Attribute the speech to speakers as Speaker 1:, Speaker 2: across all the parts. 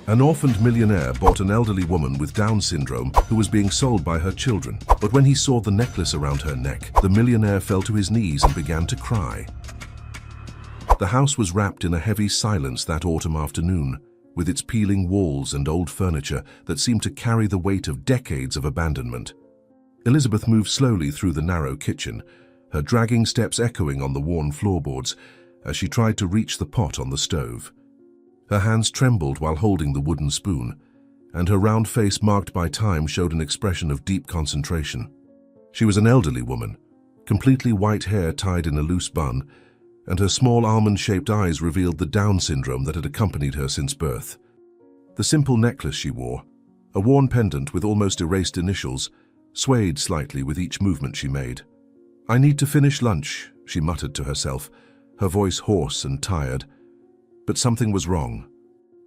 Speaker 1: An orphaned millionaire bought an elderly woman with Down syndrome who was being sold by her children. But when he saw the necklace around her neck, the millionaire fell to his knees and began to cry. The house was wrapped in a heavy silence that autumn afternoon, with its peeling walls and old furniture that seemed to carry the weight of decades of abandonment. Elizabeth moved slowly through the narrow kitchen, her dragging steps echoing on the worn floorboards as she tried to reach the pot on the stove. Her hands trembled while holding the wooden spoon, and her round face marked by time showed an expression of deep concentration. She was an elderly woman, completely white hair tied in a loose bun, and her small almond-shaped eyes revealed the Down syndrome that had accompanied her since birth. The simple necklace she wore, a worn pendant with almost erased initials, swayed slightly with each movement she made. "I need to finish lunch," she muttered to herself, her voice hoarse and tired. But something was wrong.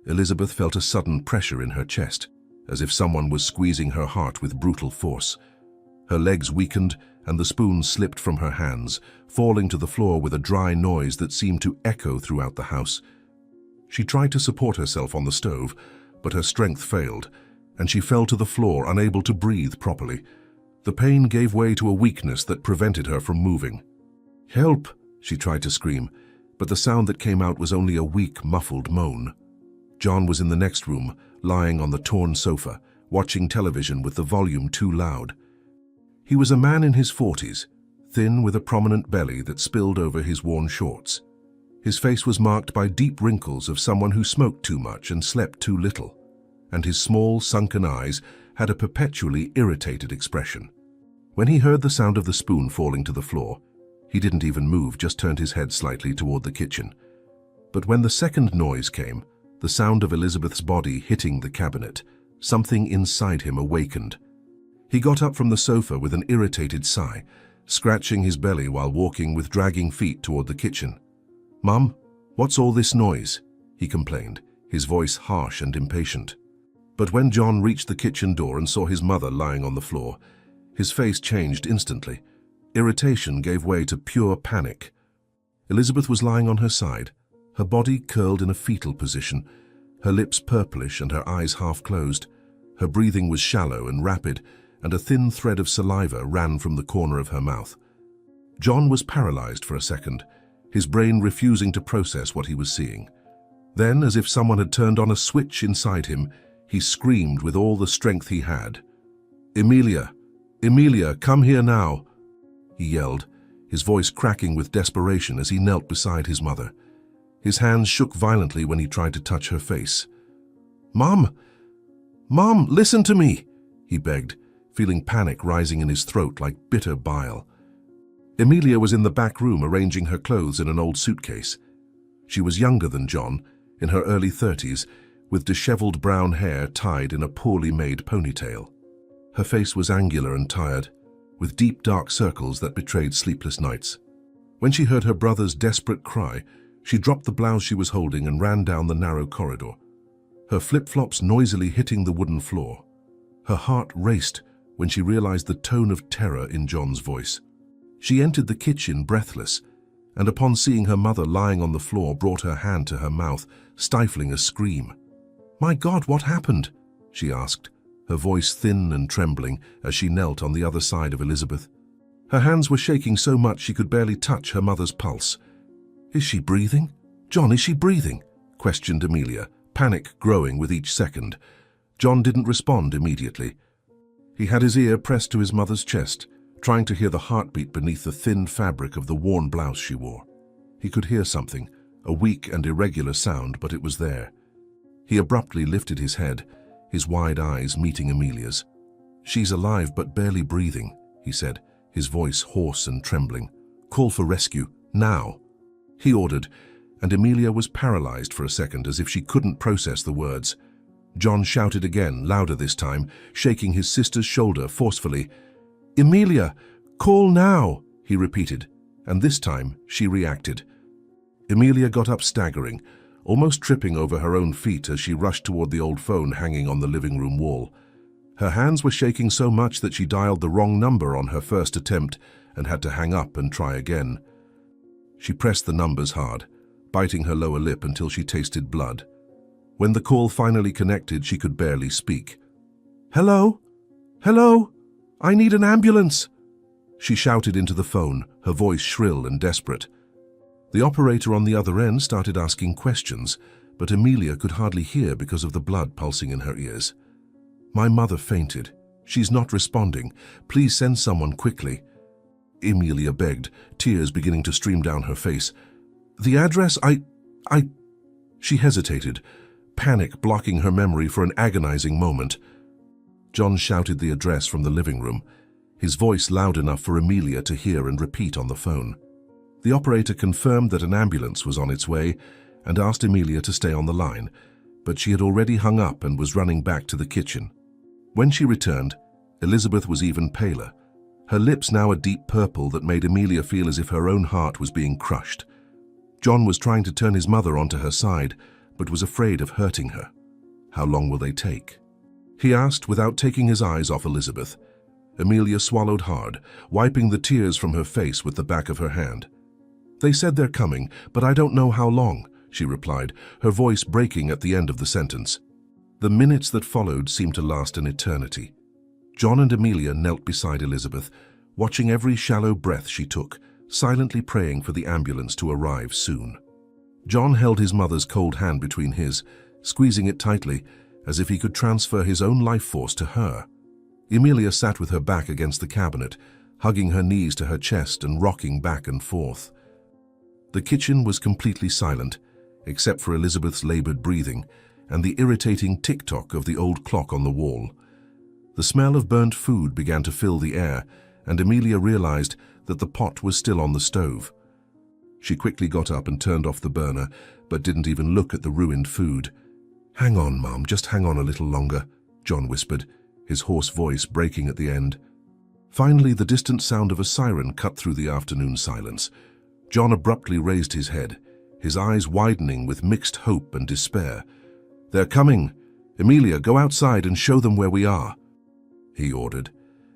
Speaker 1: Elizabeth felt a sudden pressure in her chest, as if someone was squeezing her heart with brutal force. Her legs weakened and the spoon slipped from her hands, falling to the floor with a dry noise that seemed to echo throughout the house. She tried to support herself on the stove, but her strength failed, and she fell to the floor, unable to breathe properly. The pain gave way to a weakness that prevented her from moving. "Help!" she tried to scream, but the sound that came out was only a weak, muffled moan. John was in the next room, lying on the torn sofa, watching television with the volume too loud. He was a man in his 40s, thin with a prominent belly that spilled over his worn shorts. His face was marked by deep wrinkles of someone who smoked too much and slept too little, and his small, sunken eyes had a perpetually irritated expression. When he heard the sound of the spoon falling to the floor, he didn't even move, just turned his head slightly toward the kitchen. But when the second noise came, the sound of Elizabeth's body hitting the cabinet, something inside him awakened. He got up from the sofa with an irritated sigh, scratching his belly while walking with dragging feet toward the kitchen. "Mum, what's all this noise?" he complained, his voice harsh and impatient. But when John reached the kitchen door and saw his mother lying on the floor, his face changed instantly. Irritation gave way to pure panic. Elizabeth was lying on her side, her body curled in a fetal position, her lips purplish and her eyes half closed. Her breathing was shallow and rapid, and a thin thread of saliva ran from the corner of her mouth. John was paralyzed for a second, his brain refusing to process what he was seeing. Then, as if someone had turned on a switch inside him, he screamed with all the strength he had. "Emilia! Emilia, come here now!" he yelled, his voice cracking with desperation as he knelt beside his mother. His hands shook violently when he tried to touch her face. "Mom! Mom, listen to me!" he begged, feeling panic rising in his throat like bitter bile. Emilia was in the back room arranging her clothes in an old suitcase. She was younger than John, in her early 30s, with disheveled brown hair tied in a poorly made ponytail. Her face was angular and tired, with deep dark circles that betrayed sleepless nights. When she heard her brother's desperate cry, she dropped the blouse she was holding and ran down the narrow corridor, her flip-flops noisily hitting the wooden floor. Her heart raced when she realized the tone of terror in John's voice. She entered the kitchen breathless, and upon seeing her mother lying on the floor, brought her hand to her mouth, stifling a scream. "My God, what happened?" she asked, her voice thin and trembling as she knelt on the other side of Elizabeth. Her hands were shaking so much she could barely touch her mother's pulse. "Is she breathing? John, is she breathing?" questioned Emilia, panic growing with each second. John didn't respond immediately. He had his ear pressed to his mother's chest, trying to hear the heartbeat beneath the thin fabric of the worn blouse she wore. He could hear something, a weak and irregular sound, but it was there. He abruptly lifted his head, his wide eyes meeting Emilia's. "She's alive but barely breathing," he said, his voice hoarse and trembling. "Call for rescue, now," he ordered, and Emilia was paralyzed for a second as if she couldn't process the words. John shouted again, louder this time, shaking his sister's shoulder forcefully. "Emilia, call now," he repeated, and this time she reacted. Emilia got up staggering, almost tripping over her own feet as she rushed toward the old phone hanging on the living room wall. Her hands were shaking so much that she dialed the wrong number on her first attempt and had to hang up and try again. She pressed the numbers hard, biting her lower lip until she tasted blood. When the call finally connected, she could barely speak. "Hello? Hello? I need an ambulance!" She shouted into the phone, her voice shrill and desperate. The operator on the other end started asking questions, but Emilia could hardly hear because of the blood pulsing in her ears. "My mother fainted. She's not responding. Please send someone quickly," Emilia begged, tears beginning to stream down her face. "The address, I... She hesitated, panic blocking her memory for an agonizing moment. John shouted the address from the living room, his voice loud enough for Emilia to hear and repeat on the phone. The operator confirmed that an ambulance was on its way and asked Emilia to stay on the line, but she had already hung up and was running back to the kitchen. When she returned, Elizabeth was even paler, her lips now a deep purple that made Emilia feel as if her own heart was being crushed. John was trying to turn his mother onto her side, but was afraid of hurting her. "How long will they take?" he asked without taking his eyes off Elizabeth. Emilia swallowed hard, wiping the tears from her face with the back of her hand. "They said they're coming, but I don't know how long," she replied, her voice breaking at the end of the sentence. The minutes that followed seemed to last an eternity. John and Emilia knelt beside Elizabeth, watching every shallow breath she took, silently praying for the ambulance to arrive soon. John held his mother's cold hand between his, squeezing it tightly, as if he could transfer his own life force to her. Emilia sat with her back against the cabinet, hugging her knees to her chest and rocking back and forth. The kitchen was completely silent, except for Elizabeth's labored breathing and the irritating tick-tock of the old clock on the wall. The smell of burnt food began to fill the air, and Emilia realized that the pot was still on the stove. She quickly got up and turned off the burner, but didn't even look at the ruined food. "Hang on, Mum, just hang on a little longer," John whispered, his hoarse voice breaking at the end. Finally, the distant sound of a siren cut through the afternoon silence. John abruptly raised his head, his eyes widening with mixed hope and despair. "They're coming! Emilia, go outside and show them where we are," he ordered,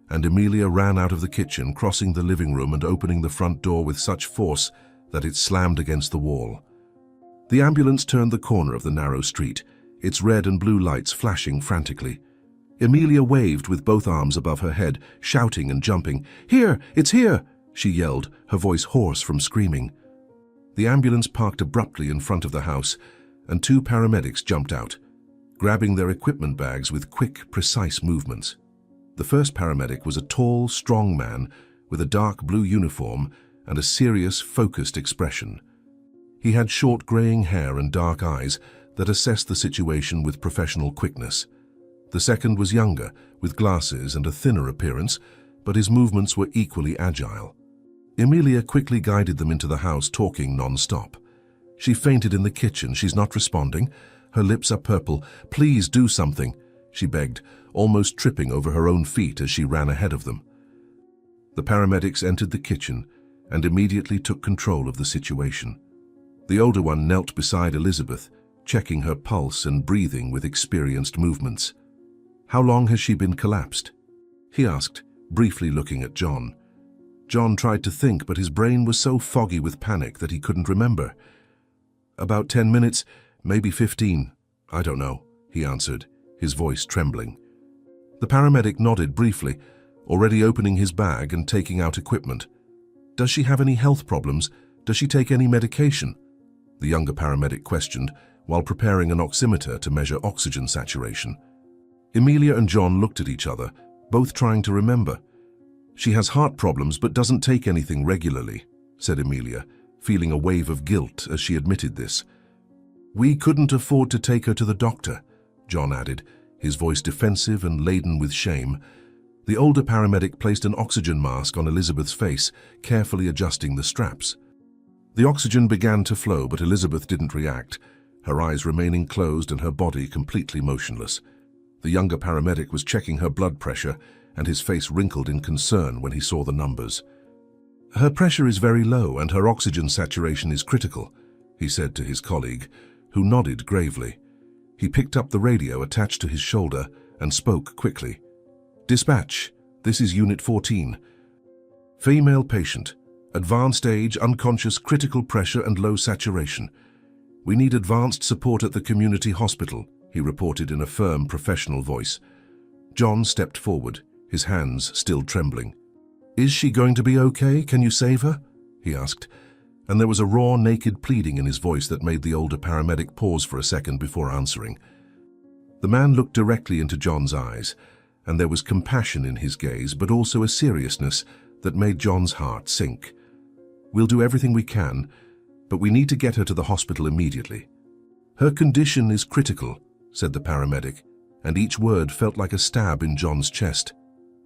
Speaker 1: and Emilia ran out of the kitchen, crossing the living room and opening the front door with such force that it slammed against the wall. The ambulance turned the corner of the narrow street, its red and blue lights flashing frantically. Emilia waved with both arms above her head, shouting and jumping. "Here! It's here!" she yelled, her voice hoarse from screaming. The ambulance parked abruptly in front of the house, and two paramedics jumped out, grabbing their equipment bags with quick, precise movements. The first paramedic was a tall, strong man with a dark blue uniform and a serious, focused expression. He had short graying hair and dark eyes that assessed the situation with professional quickness. The second was younger, with glasses and a thinner appearance, but his movements were equally agile. Emilia quickly guided them into the house, talking non-stop. "She fainted in the kitchen. She's not responding. Her lips are purple. Please do something," she begged, almost tripping over her own feet as she ran ahead of them. The paramedics entered the kitchen and immediately took control of the situation. The older one knelt beside Elizabeth, checking her pulse and breathing with experienced movements. "How long has she been collapsed?" he asked, briefly looking at John. John tried to think, but his brain was so foggy with panic that he couldn't remember. "About 10 minutes, maybe 15. I don't know," he answered, his voice trembling. The paramedic nodded briefly, already opening his bag and taking out equipment. "Does she have any health problems? Does she take any medication?" the younger paramedic questioned, while preparing an oximeter to measure oxygen saturation. Emilia and John looked at each other, both trying to remember. "She has heart problems but doesn't take anything regularly," said Emilia, feeling a wave of guilt as she admitted this. "We couldn't afford to take her to the doctor," John added, his voice defensive and laden with shame. The older paramedic placed an oxygen mask on Elizabeth's face, carefully adjusting the straps. The oxygen began to flow, but Elizabeth didn't react, her eyes remaining closed and her body completely motionless. The younger paramedic was checking her blood pressure, and his face wrinkled in concern when he saw the numbers. "Her pressure is very low and her oxygen saturation is critical," he said to his colleague, who nodded gravely. He picked up the radio attached to his shoulder and spoke quickly. "Dispatch, this is Unit 14. Female patient, advanced age, unconscious, critical pressure and low saturation. "We need advanced support at the community hospital," he reported in a firm, professional voice. John stepped forward, his hands still trembling. "Is she going to be okay? Can you save her?" he asked, and there was a raw, naked pleading in his voice that made the older paramedic pause for a second before answering. The man looked directly into John's eyes, and there was compassion in his gaze, but also a seriousness that made John's heart sink. "We'll do everything we can, but we need to get her to the hospital immediately." "Her condition is critical," said the paramedic, and each word felt like a stab in John's chest.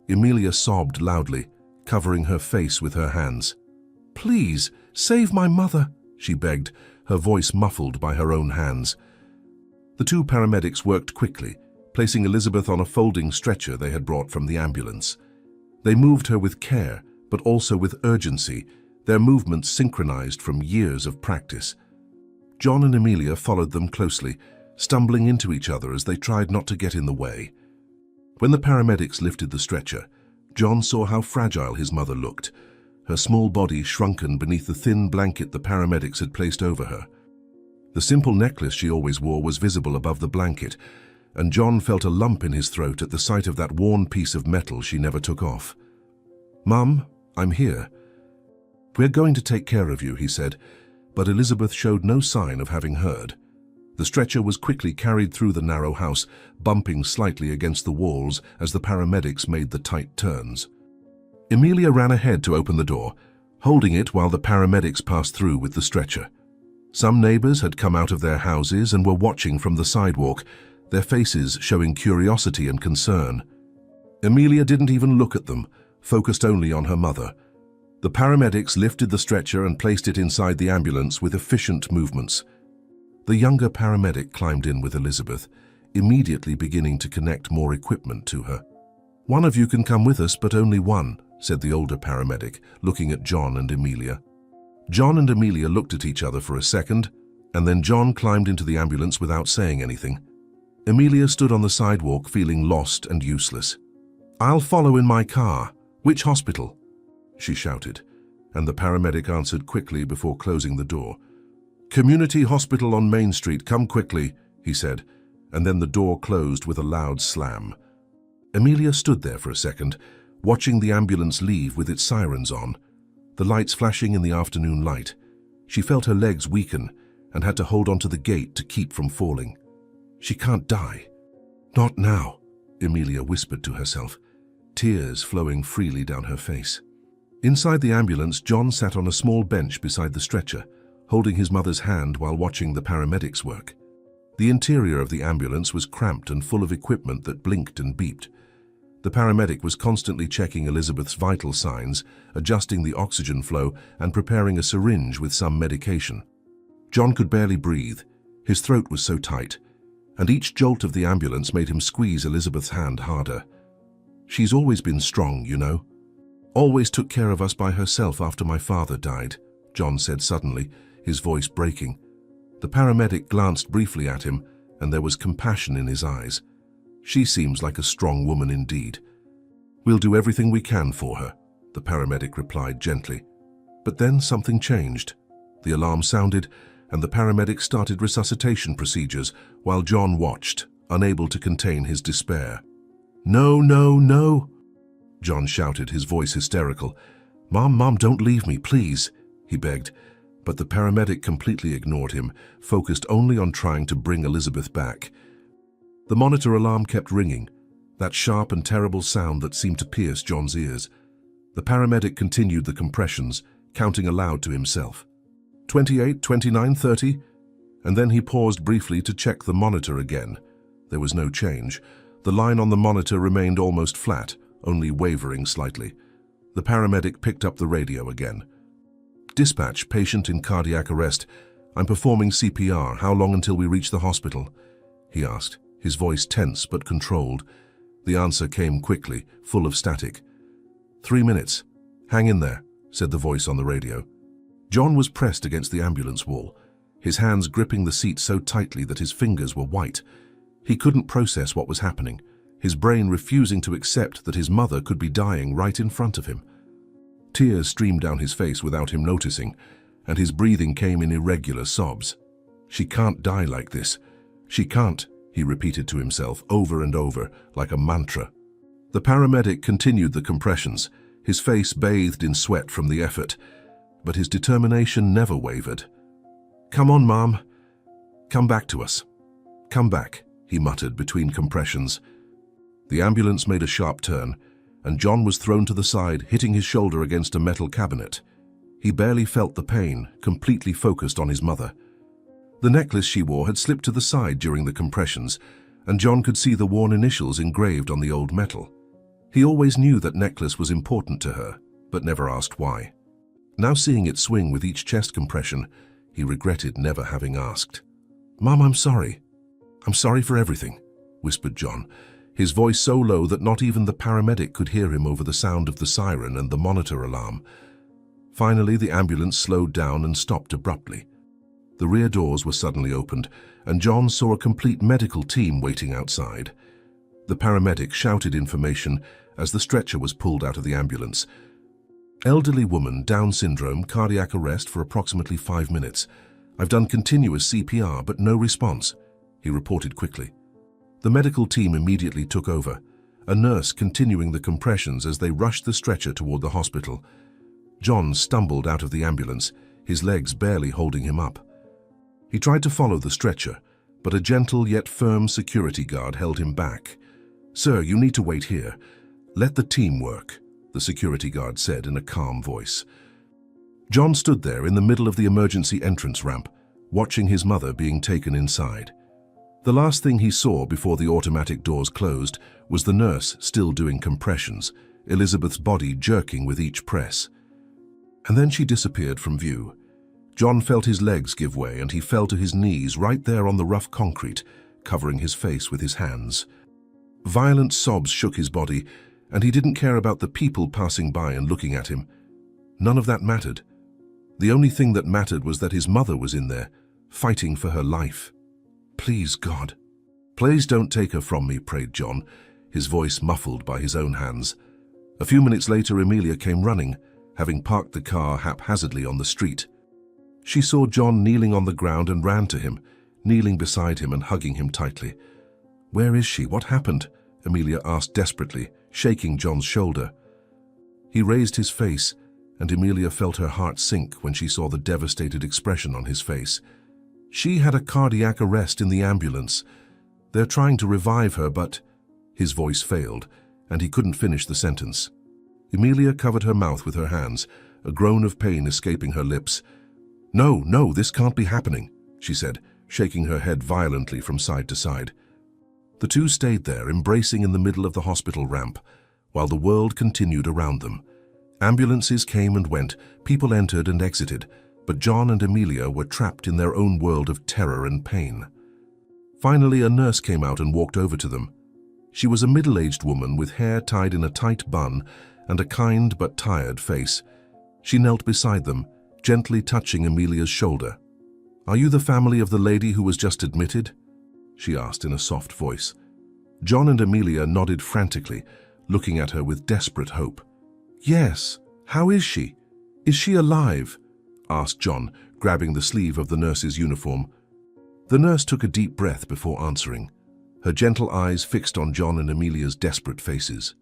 Speaker 1: Emilia sobbed loudly, covering her face with her hands. "Please, save my mother," she begged, her voice muffled by her own hands. The two paramedics worked quickly, placing Elizabeth on a folding stretcher they had brought from the ambulance. They moved her with care, but also with urgency, their movements synchronized from years of practice. John and Emilia followed them closely, stumbling into each other as they tried not to get in the way. When the paramedics lifted the stretcher, John saw how fragile his mother looked, her small body shrunken beneath the thin blanket the paramedics had placed over her. The simple necklace she always wore was visible above the blanket, and John felt a lump in his throat at the sight of that worn piece of metal she never took off. "Mum, I'm here." "We're going to take care of you," he said, but Elizabeth showed no sign of having heard. The stretcher was quickly carried through the narrow house, bumping slightly against the walls as the paramedics made the tight turns. Emilia ran ahead to open the door, holding it while the paramedics passed through with the stretcher. Some neighbors had come out of their houses and were watching from the sidewalk, their faces showing curiosity and concern. Emilia didn't even look at them, focused only on her mother. The paramedics lifted the stretcher and placed it inside the ambulance with efficient movements. The younger paramedic climbed in with Elizabeth, immediately beginning to connect more equipment to her. "One of you can come with us, but only one," said the older paramedic, looking at John and Emilia. John and Emilia looked at each other for a second, and then John climbed into the ambulance without saying anything. Emilia stood on the sidewalk feeling lost and useless. "I'll follow in my car. Which hospital?" she shouted, and the paramedic answered quickly before closing the door. "Community hospital on Main Street, come quickly," he said, and then the door closed with a loud slam. Emilia stood there for a second, watching the ambulance leave with its sirens on, the lights flashing in the afternoon light. She felt her legs weaken and had to hold onto the gate to keep from falling. "She can't die." "Not now," Emilia whispered to herself, tears flowing freely down her face. Inside the ambulance, John sat on a small bench beside the stretcher, holding his mother's hand while watching the paramedics work. The interior of the ambulance was cramped and full of equipment that blinked and beeped. The paramedic was constantly checking Elizabeth's vital signs, adjusting the oxygen flow, and preparing a syringe with some medication. John could barely breathe. His throat was so tight, and each jolt of the ambulance made him squeeze Elizabeth's hand harder. "She's always been strong, you know. Always took care of us by herself after my father died," John said suddenly, his voice breaking. The paramedic glanced briefly at him, and there was compassion in his eyes. "She seems like a strong woman indeed." "We'll do everything we can for her," the paramedic replied gently. But then something changed. The alarm sounded, and the paramedic started resuscitation procedures while John watched, unable to contain his despair. "No, no, no!" John shouted, his voice hysterical. Mom, don't leave me, please," he begged. But the paramedic completely ignored him, focused only on trying to bring Elizabeth back. The monitor alarm kept ringing, that sharp and terrible sound that seemed to pierce John's ears. The paramedic continued the compressions, counting aloud to himself. 28, 29, 30, and then he paused briefly to check the monitor again. There was no change. The line on the monitor remained almost flat, only wavering slightly. The paramedic picked up the radio again. "Dispatch, patient in cardiac arrest. I'm performing CPR. How long until we reach the hospital?" he asked, his voice tense but controlled. The answer came quickly, full of static. 3 minutes. Hang in there, said the voice on the radio. John was pressed against the ambulance wall, his hands gripping the seat so tightly that his fingers were white. He couldn't process what was happening, his brain refusing to accept that his mother could be dying right in front of him. Tears streamed down his face without him noticing, and his breathing came in irregular sobs. She can't die like this. She can't, he repeated to himself over and over, like a mantra. The paramedic continued the compressions, his face bathed in sweat from the effort, but his determination never wavered. "Come on, Mom. Come back to us. Come back," he muttered between compressions. The ambulance made a sharp turn, and John was thrown to the side, hitting his shoulder against a metal cabinet. He barely felt the pain, completely focused on his mother. The necklace she wore had slipped to the side during the compressions, and John could see the worn initials engraved on the old metal. He always knew that necklace was important to her, but never asked why. Now seeing it swing with each chest compression, he regretted never having asked. "Mom, I'm sorry. I'm sorry for everything," whispered John, his voice so low that not even the paramedic could hear him over the sound of the siren and the monitor alarm. Finally, the ambulance slowed down and stopped abruptly. The rear doors were suddenly opened, and John saw a complete medical team waiting outside. The paramedic shouted information as the stretcher was pulled out of the ambulance. "Elderly woman, Down syndrome, cardiac arrest for approximately 5 minutes. I've done continuous CPR, but no response," he reported quickly. The medical team immediately took over, a nurse continuing the compressions as they rushed the stretcher toward the hospital. John stumbled out of the ambulance, his legs barely holding him up. He tried to follow the stretcher, but a gentle yet firm security guard held him back. "Sir, you need to wait here. Let the team work," the security guard said in a calm voice. John stood there in the middle of the emergency entrance ramp, watching his mother being taken inside. The last thing he saw before the automatic doors closed was the nurse still doing compressions, Elizabeth's body jerking with each press. And then she disappeared from view. John felt his legs give way and he fell to his knees right there on the rough concrete, covering his face with his hands. Violent sobs shook his body, and he didn't care about the people passing by and looking at him. None of that mattered. The only thing that mattered was that his mother was in there, fighting for her life. "Please, God. Please don't take her from me," prayed John, his voice muffled by his own hands. A few minutes later, Amelia came running, having parked the car haphazardly on the street. She saw John kneeling on the ground and ran to him, kneeling beside him and hugging him tightly. "Where is she? What happened?" Amelia asked desperately, shaking John's shoulder. He raised his face, and Amelia felt her heart sink when she saw the devastated expression on his face. "She had a cardiac arrest in the ambulance. They're trying to revive her, but—" His voice failed, and he couldn't finish the sentence. Amelia covered her mouth with her hands, a groan of pain escaping her lips. "No, no, this can't be happening," she said, shaking her head violently from side to side. The two stayed there, embracing in the middle of the hospital ramp, while the world continued around them. Ambulances came and went, people entered and exited, but John and Amelia were trapped in their own world of terror and pain. Finally, a nurse came out and walked over to them. She was a middle-aged woman with hair tied in a tight bun and a kind but tired face. She knelt beside them, gently touching Amelia's shoulder. "Are you the family of the lady who was just admitted?" she asked in a soft voice. John and Amelia nodded frantically, looking at her with desperate hope. "Yes. How is she? Is she alive?" asked John, grabbing the sleeve of the nurse's uniform. The nurse took a deep breath before answering, her gentle eyes fixed on John and Amelia's desperate faces.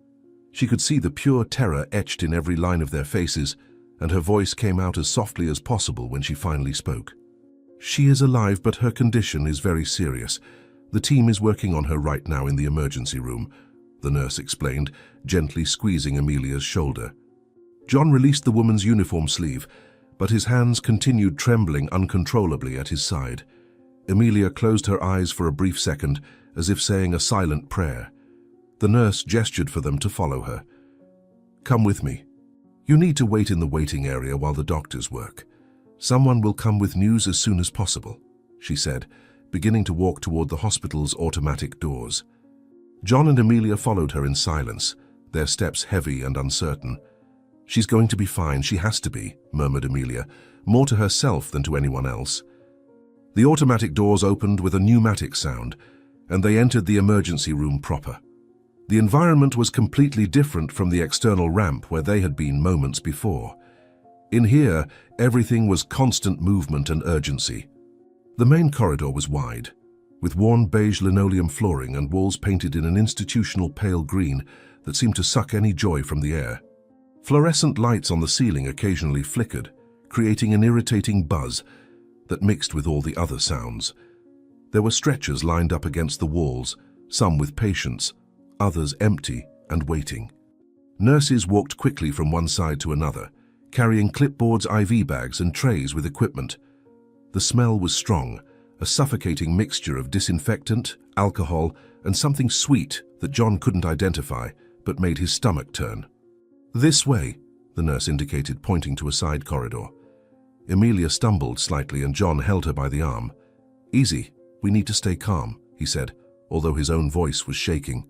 Speaker 1: She could see the pure terror etched in every line of their faces, and her voice came out as softly as possible when she finally spoke. "She is alive, but her condition is very serious. The team is working on her right now in the emergency room," the nurse explained, gently squeezing Amelia's shoulder. John released the woman's uniform sleeve, but his hands continued trembling uncontrollably at his side. Amelia closed her eyes for a brief second, as if saying a silent prayer. The nurse gestured for them to follow her. "Come with me. You need to wait in the waiting area while the doctors work. Someone will come with news as soon as possible," she said, beginning to walk toward the hospital's automatic doors. John and Amelia followed her in silence, their steps heavy and uncertain. "She's going to be fine, she has to be," murmured Amelia, more to herself than to anyone else. The automatic doors opened with a pneumatic sound, and they entered the emergency room proper. The environment was completely different from the external ramp where they had been moments before. In here, everything was constant movement and urgency. The main corridor was wide, with worn beige linoleum flooring and walls painted in an institutional pale green that seemed to suck any joy from the air. Fluorescent lights on the ceiling occasionally flickered, creating an irritating buzz that mixed with all the other sounds. There were stretchers lined up against the walls, some with patients, others empty and waiting. Nurses walked quickly from one side to another, carrying clipboards, IV bags, and trays with equipment. The smell was strong, a suffocating mixture of disinfectant, alcohol, and something sweet that John couldn't identify, but made his stomach turn. "This way," the nurse indicated, pointing to a side corridor. Emilia stumbled slightly and John held her by the arm. "Easy, we need to stay calm," he said, although his own voice was shaking.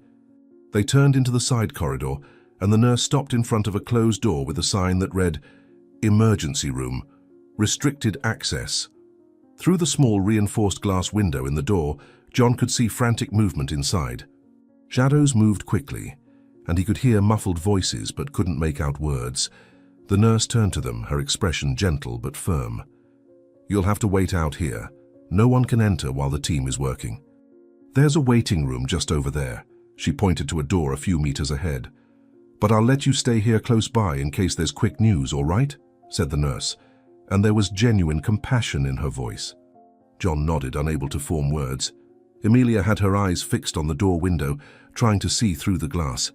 Speaker 1: They turned into the side corridor, and the nurse stopped in front of a closed door with a sign that read, "Emergency Room, Restricted Access." Through the small reinforced glass window in the door, John could see frantic movement inside. Shadows moved quickly, and he could hear muffled voices but couldn't make out words. The nurse turned to them, her expression gentle but firm. "You'll have to wait out here. No one can enter while the team is working. There's a waiting room just over there." She pointed to a door a few meters ahead. "But I'll let you stay here close by in case there's quick news, all right?" said the nurse, and there was genuine compassion in her voice. John nodded, unable to form words. Emilia had her eyes fixed on the door window, trying to see through the glass.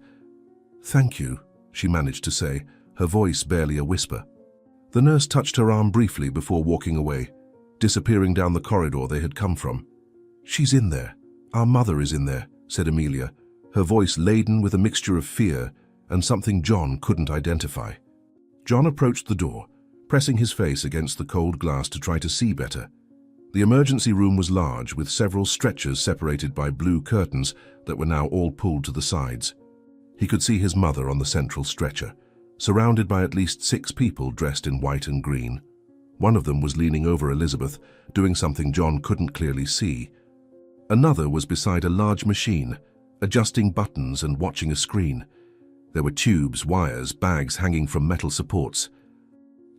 Speaker 1: "Thank you," she managed to say, her voice barely a whisper. The nurse touched her arm briefly before walking away, disappearing down the corridor they had come from. "She's in there. Our mother is in there," said Emilia, her voice laden with a mixture of fear and something John couldn't identify. John approached the door, pressing his face against the cold glass to try to see better. The emergency room was large, with several stretchers separated by blue curtains that were now all pulled to the sides. He could see his mother on the central stretcher, surrounded by at least 6 people dressed in white and green. One of them was leaning over Elizabeth, doing something John couldn't clearly see. Another was beside a large machine, adjusting buttons and watching a screen. There were tubes, wires, bags hanging from metal supports.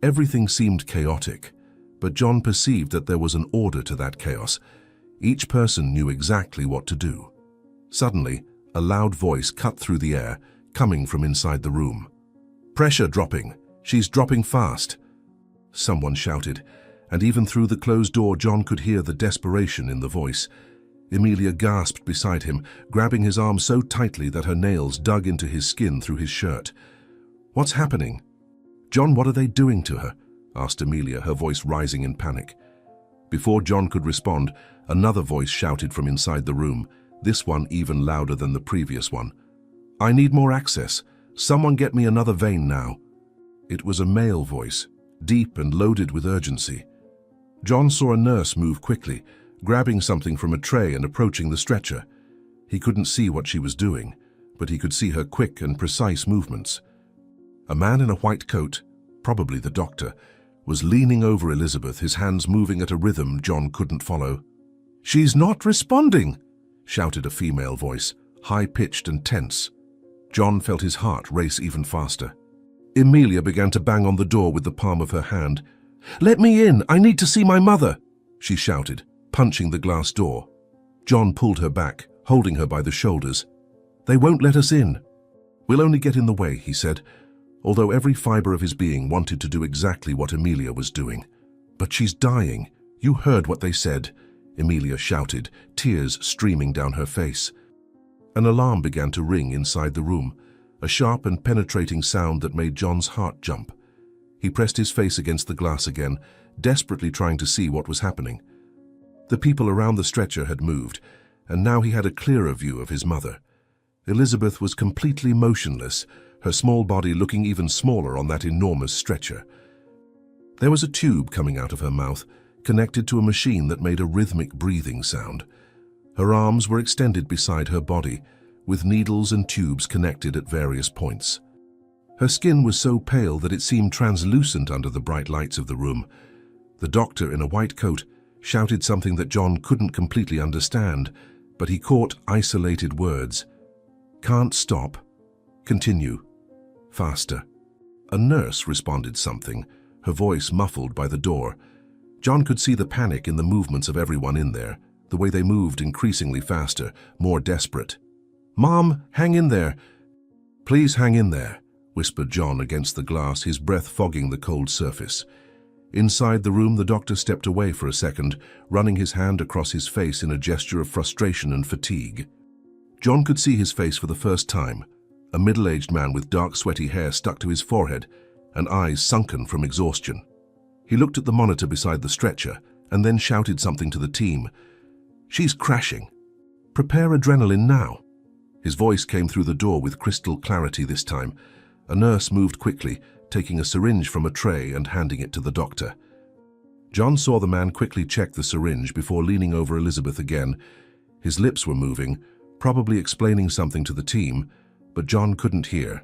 Speaker 1: Everything seemed chaotic, but John perceived that there was an order to that chaos. Each person knew exactly what to do. Suddenly, a loud voice cut through the air, coming from inside the room. "Pressure dropping. She's dropping fast," someone shouted, and even through the closed door John could hear the desperation in the voice. Emilia gasped beside him, grabbing his arm so tightly that her nails dug into his skin through his shirt. "What's happening?" "John, what are they doing to her?" asked Emilia, her voice rising in panic. Before John could respond, another voice shouted from inside the room, this one even louder than the previous one. "I need more access. Someone get me another vein now." It was a male voice, deep and loaded with urgency. John saw a nurse move quickly, grabbing something from a tray and approaching the stretcher. He couldn't see what she was doing, but he could see her quick and precise movements. A man in a white coat, probably the doctor, was leaning over Elizabeth, his hands moving at a rhythm John couldn't follow. "She's not responding," shouted a female voice, high-pitched and tense. John felt his heart race even faster. Emilia began to bang on the door with the palm of her hand. "Let me in! I need to see my mother!" she shouted, punching the glass door. John pulled her back, holding her by the shoulders. "They won't let us in." "We'll only get in the way," he said, although every fiber of his being wanted to do exactly what Emilia was doing. "But she's dying. You heard what they said," Emilia shouted, tears streaming down her face. An alarm began to ring inside the room, a sharp and penetrating sound that made John's heart jump. He pressed his face against the glass again, desperately trying to see what was happening. The people around the stretcher had moved, and now he had a clearer view of his mother. Elizabeth was completely motionless, her small body looking even smaller on that enormous stretcher. There was a tube coming out of her mouth, connected to a machine that made a rhythmic breathing sound. Her arms were extended beside her body, with needles and tubes connected at various points. Her skin was so pale that it seemed translucent under the bright lights of the room. The doctor in a white coat shouted something that John couldn't completely understand, but he caught isolated words. "Can't stop. Continue. Faster." A nurse responded something, her voice muffled by the door. John could see the panic in the movements of everyone in there, the way they moved increasingly faster, more desperate. "Mom, hang in there." "Please hang in there," whispered John against the glass, his breath fogging the cold surface. Inside the room, the doctor stepped away for a second, running his hand across his face in a gesture of frustration and fatigue. John could see his face for the first time, a middle-aged man with dark, sweaty hair stuck to his forehead and eyes sunken from exhaustion. He looked at the monitor beside the stretcher and then shouted something to the team. "She's crashing. Prepare adrenaline now." His voice came through the door with crystal clarity this time. A nurse moved quickly, taking a syringe from a tray and handing it to the doctor. John saw the man quickly check the syringe before leaning over Elizabeth again. His lips were moving, probably explaining something to the team, but John couldn't hear.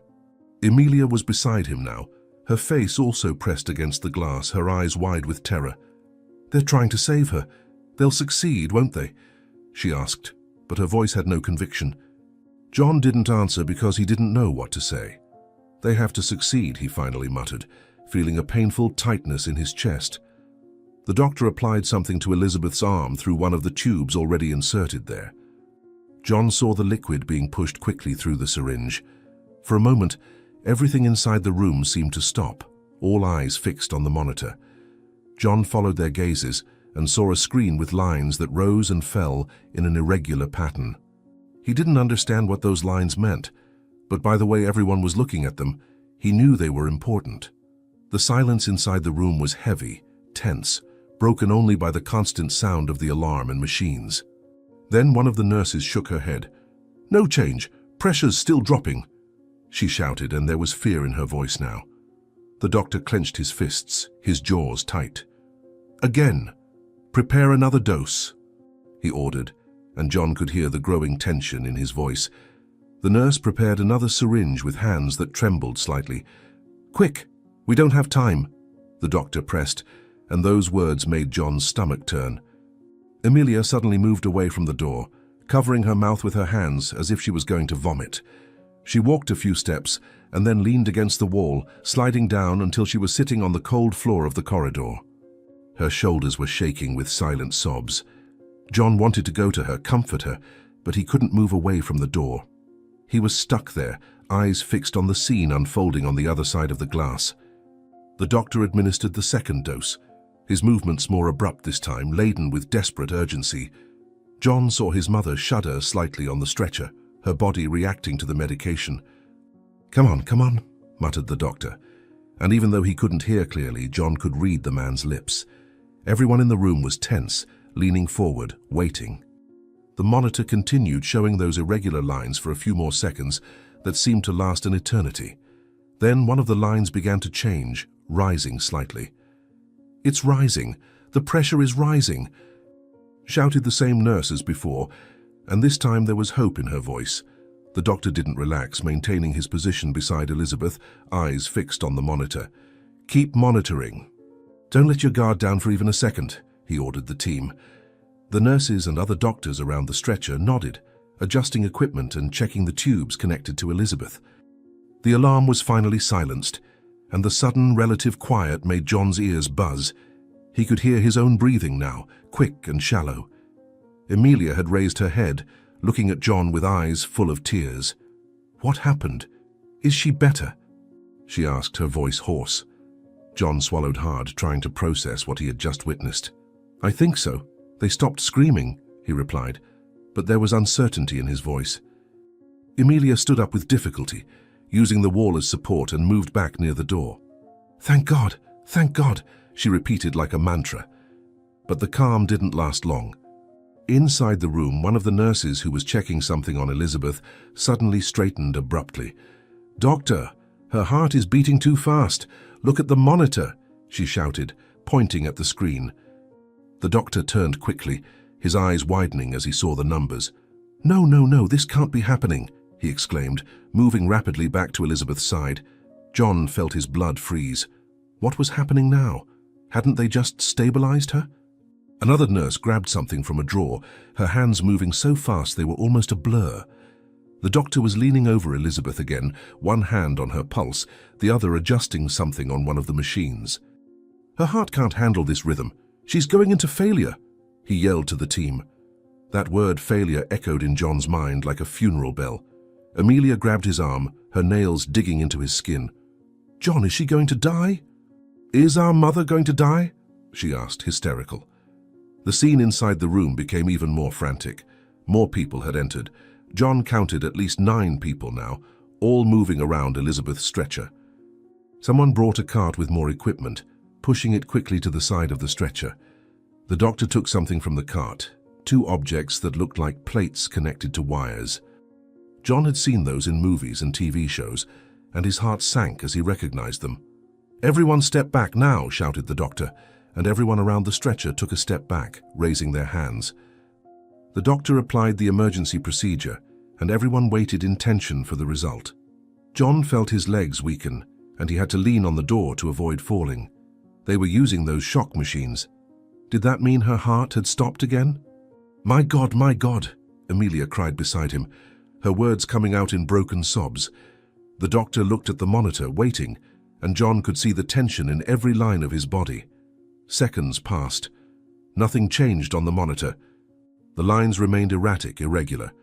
Speaker 1: Emilia was beside him now, her face also pressed against the glass, her eyes wide with terror. "They're trying to save her. They'll succeed, won't they?" she asked, but her voice had no conviction. John didn't answer because he didn't know what to say. "They have to succeed," he finally muttered, feeling a painful tightness in his chest. The doctor applied something to Elizabeth's arm through one of the tubes already inserted there. John saw the liquid being pushed quickly through the syringe. For a moment, everything inside the room seemed to stop, all eyes fixed on the monitor. John followed their gazes and saw a screen with lines that rose and fell in an irregular pattern. He didn't understand what those lines meant, but by the way everyone was looking at them, he knew they were important. The silence inside the room was heavy, tense, broken only by the constant sound of the alarm and machines. Then one of the nurses shook her head. "No change. Pressure's still dropping," she shouted, and there was fear in her voice now. The doctor clenched his fists, his jaws tight. "Again, prepare another dose," he ordered, and John could hear the growing tension in his voice. The nurse prepared another syringe with hands that trembled slightly. "Quick, we don't have time," the doctor pressed, and those words made John's stomach turn. Emilia suddenly moved away from the door, covering her mouth with her hands as if she was going to vomit. She walked a few steps and then leaned against the wall, sliding down until she was sitting on the cold floor of the corridor. Her shoulders were shaking with silent sobs. John wanted to go to her, comfort her, but he couldn't move away from the door. He was stuck there, eyes fixed on the scene unfolding on the other side of the glass. The doctor administered the second dose, his movements more abrupt this time, laden with desperate urgency. John saw his mother shudder slightly on the stretcher, her body reacting to the medication. Come on," muttered the doctor. And even though he couldn't hear clearly, John could read the man's lips. Everyone in the room was tense, leaning forward, waiting. The monitor continued showing those irregular lines for a few more seconds that seemed to last an eternity. Then one of the lines began to change, rising slightly. "It's rising! The pressure is rising!" shouted the same nurse as before, and this time there was hope in her voice. The doctor didn't relax, maintaining his position beside Elizabeth, eyes fixed on the monitor. "Keep monitoring. Don't let your guard down for even a second," he ordered the team. The nurses and other doctors around the stretcher nodded, adjusting equipment and checking the tubes connected to Elizabeth. The alarm was finally silenced, and the sudden relative quiet made John's ears buzz. He could hear his own breathing now, quick and shallow. Emilia had raised her head, looking at John with eyes full of tears. "What happened? Is she better?" she asked, her voice hoarse. John swallowed hard, trying to process what he had just witnessed. "I think so. They stopped screaming," he replied, but there was uncertainty in his voice. Emilia stood up with difficulty, using the wall as support, and moved back near the door. Thank God, she repeated like a mantra. But the calm didn't last long. Inside the room, one of the nurses who was checking something on Elizabeth suddenly straightened abruptly. "Doctor, her heart is beating too fast. Look at the monitor," she shouted, pointing at the screen. The doctor turned quickly, his eyes widening as he saw the numbers. No, this can't be happening," he exclaimed, moving rapidly back to Elizabeth's side. John felt his blood freeze. What was happening now? Hadn't they just stabilized her? Another nurse grabbed something from a drawer, her hands moving so fast they were almost a blur. The doctor was leaning over Elizabeth again, one hand on her pulse, the other adjusting something on one of the machines. "Her heart can't handle this rhythm. She's going into failure, he yelled to the team. That word failure echoed in John's mind like a funeral bell. Amelia grabbed his arm, her nails digging into his skin. John, is she going to die? Is our mother going to die? She asked, hysterical. The scene inside the room became even more frantic. More people had entered. John counted at least 9 people now, all moving around Elizabeth's stretcher. Someone brought a cart with more equipment, pushing it quickly to the side of the stretcher. The doctor took something from the cart, 2 objects that looked like plates connected to wires. John had seen those in movies and TV shows, and his heart sank as he recognized them. Everyone step back now, shouted the doctor, and everyone around the stretcher took a step back, raising their hands. The doctor applied the emergency procedure, and everyone waited in tension for the result. John felt his legs weaken, and he had to lean on the door to avoid falling. They were using those shock machines. Did that mean her heart had stopped again? My God, Amelia cried beside him, her words coming out in broken sobs. The doctor looked at the monitor, waiting, and John could see the tension in every line of his body. Seconds passed. Nothing changed on the monitor. The lines remained erratic, irregular.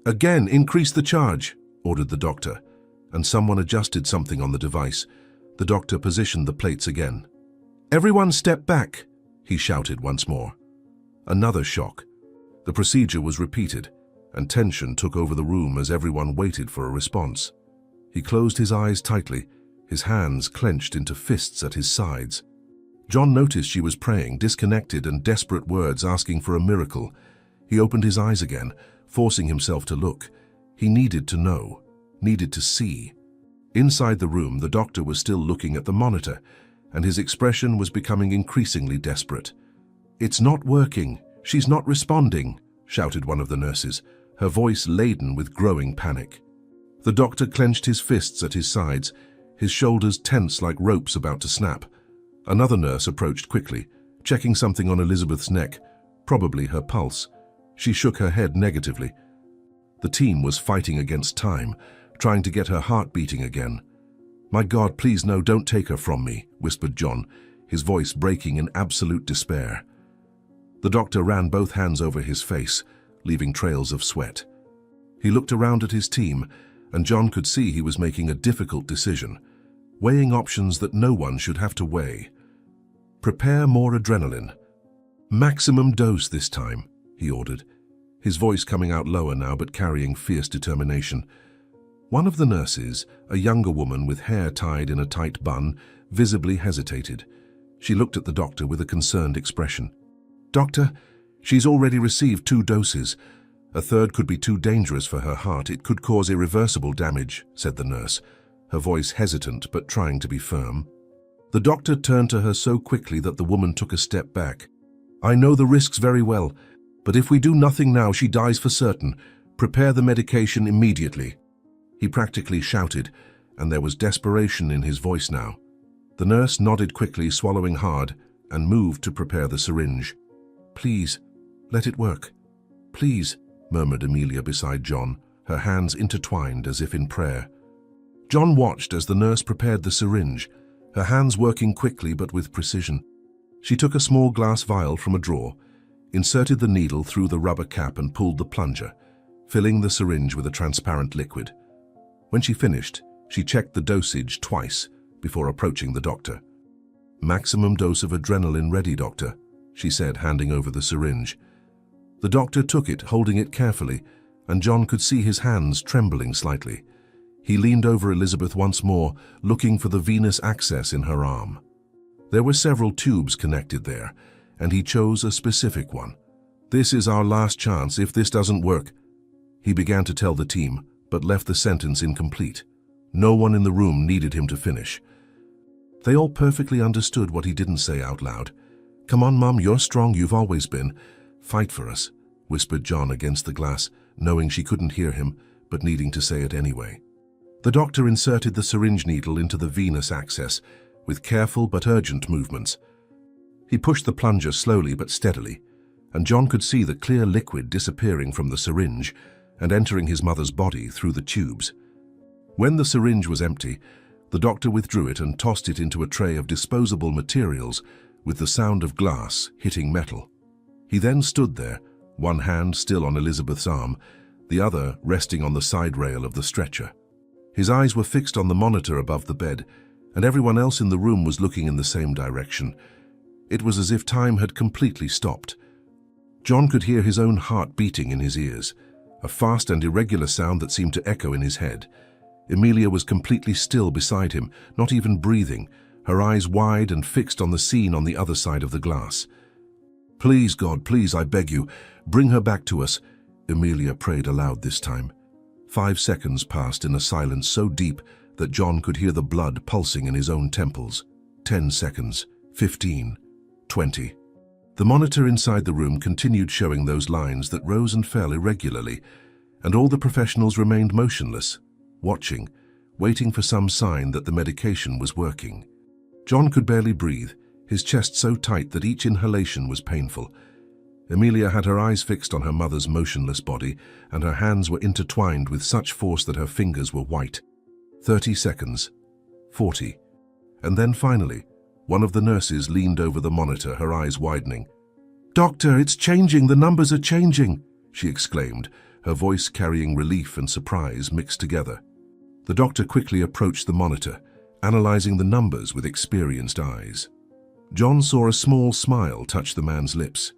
Speaker 1: Again, increase the charge, ordered the doctor, and someone adjusted something on the device. The doctor positioned the plates again. Everyone step back, he shouted once more. Another shock. The procedure was repeated, and tension took over the room as everyone waited for a response. He closed his eyes tightly, his hands clenched into fists at his sides. John noticed she was praying, disconnected and desperate words asking for a miracle. He opened his eyes again, forcing himself to look. He needed to know, needed to see. Inside the room, the doctor was still looking at the monitor, and his expression was becoming increasingly desperate. It's not working. She's not responding, shouted one of the nurses, her voice laden with growing panic. The doctor clenched his fists at his sides, his shoulders tense like ropes about to snap. Another nurse approached quickly, checking something on Elizabeth's neck, probably her pulse. She shook her head negatively. The team was fighting against time, trying to get her heart beating again. My God, please no, don't take her from me, whispered John, his voice breaking in absolute despair. The doctor ran both hands over his face, leaving trails of sweat. He looked around at his team, and John could see he was making a difficult decision, weighing options that no one should have to weigh. Prepare more adrenaline. Maximum dose this time, he ordered, his voice coming out lower now but carrying fierce determination. One of the nurses, a younger woman with hair tied in a tight bun, visibly hesitated. She looked at the doctor with a concerned expression. Doctor, she's already received 2 doses. A third could be too dangerous for her heart. It could cause irreversible damage, said the nurse, her voice hesitant but trying to be firm. The doctor turned to her so quickly that the woman took a step back. I know the risks very well, but if we do nothing now, she dies for certain. Prepare the medication immediately. He practically shouted, and there was desperation in his voice now. The nurse nodded quickly, swallowing hard, and moved to prepare the syringe. Please, let it work. Please, murmured Amelia beside John, her hands intertwined as if in prayer. John watched as the nurse prepared the syringe, her hands working quickly but with precision. She took a small glass vial from a drawer, inserted the needle through the rubber cap and pulled the plunger, filling the syringe with a transparent liquid. When she finished, she checked the dosage twice before approaching the doctor. Maximum dose of adrenaline ready, doctor, she said, handing over the syringe. The doctor took it, holding it carefully, and John could see his hands trembling slightly. He leaned over Elizabeth once more, looking for the venous access in her arm. There were several tubes connected there, and he chose a specific one. This is our last chance. If this doesn't work, he began to tell the team, but left the sentence incomplete. No one in the room needed him to finish. They all perfectly understood what he didn't say out loud. Come on, Mum, you're strong, you've always been. Fight for us, whispered John against the glass, knowing she couldn't hear him, but needing to say it anyway. The doctor inserted the syringe needle into the venous access, with careful but urgent movements. He pushed the plunger slowly but steadily, and John could see the clear liquid disappearing from the syringe and entering his mother's body through the tubes. When the syringe was empty, the doctor withdrew it and tossed it into a tray of disposable materials with the sound of glass hitting metal. He then stood there, one hand still on Elizabeth's arm, the other resting on the side rail of the stretcher. His eyes were fixed on the monitor above the bed, and everyone else in the room was looking in the same direction. It was as if time had completely stopped. John could hear his own heart beating in his ears, a fast and irregular sound that seemed to echo in his head. Emilia was completely still beside him, not even breathing, her eyes wide and fixed on the scene on the other side of the glass. "Please, God, please, I beg you, bring her back to us," Emilia prayed aloud this time. 5 seconds passed in a silence so deep that John could hear the blood pulsing in his own temples. 10 seconds, 15, 20. The monitor inside the room continued showing those lines that rose and fell irregularly, and all the professionals remained motionless, watching, waiting for some sign that the medication was working. John could barely breathe, his chest so tight that each inhalation was painful. Emilia had her eyes fixed on her mother's motionless body, and her hands were intertwined with such force that her fingers were white. 30 seconds, 40, and then finally, one of the nurses leaned over the monitor, her eyes widening. "Doctor, it's changing, the numbers are changing," she exclaimed, her voice carrying relief and surprise mixed together. The doctor quickly approached the monitor, analyzing the numbers with experienced eyes. John saw a small smile touch the man's lips.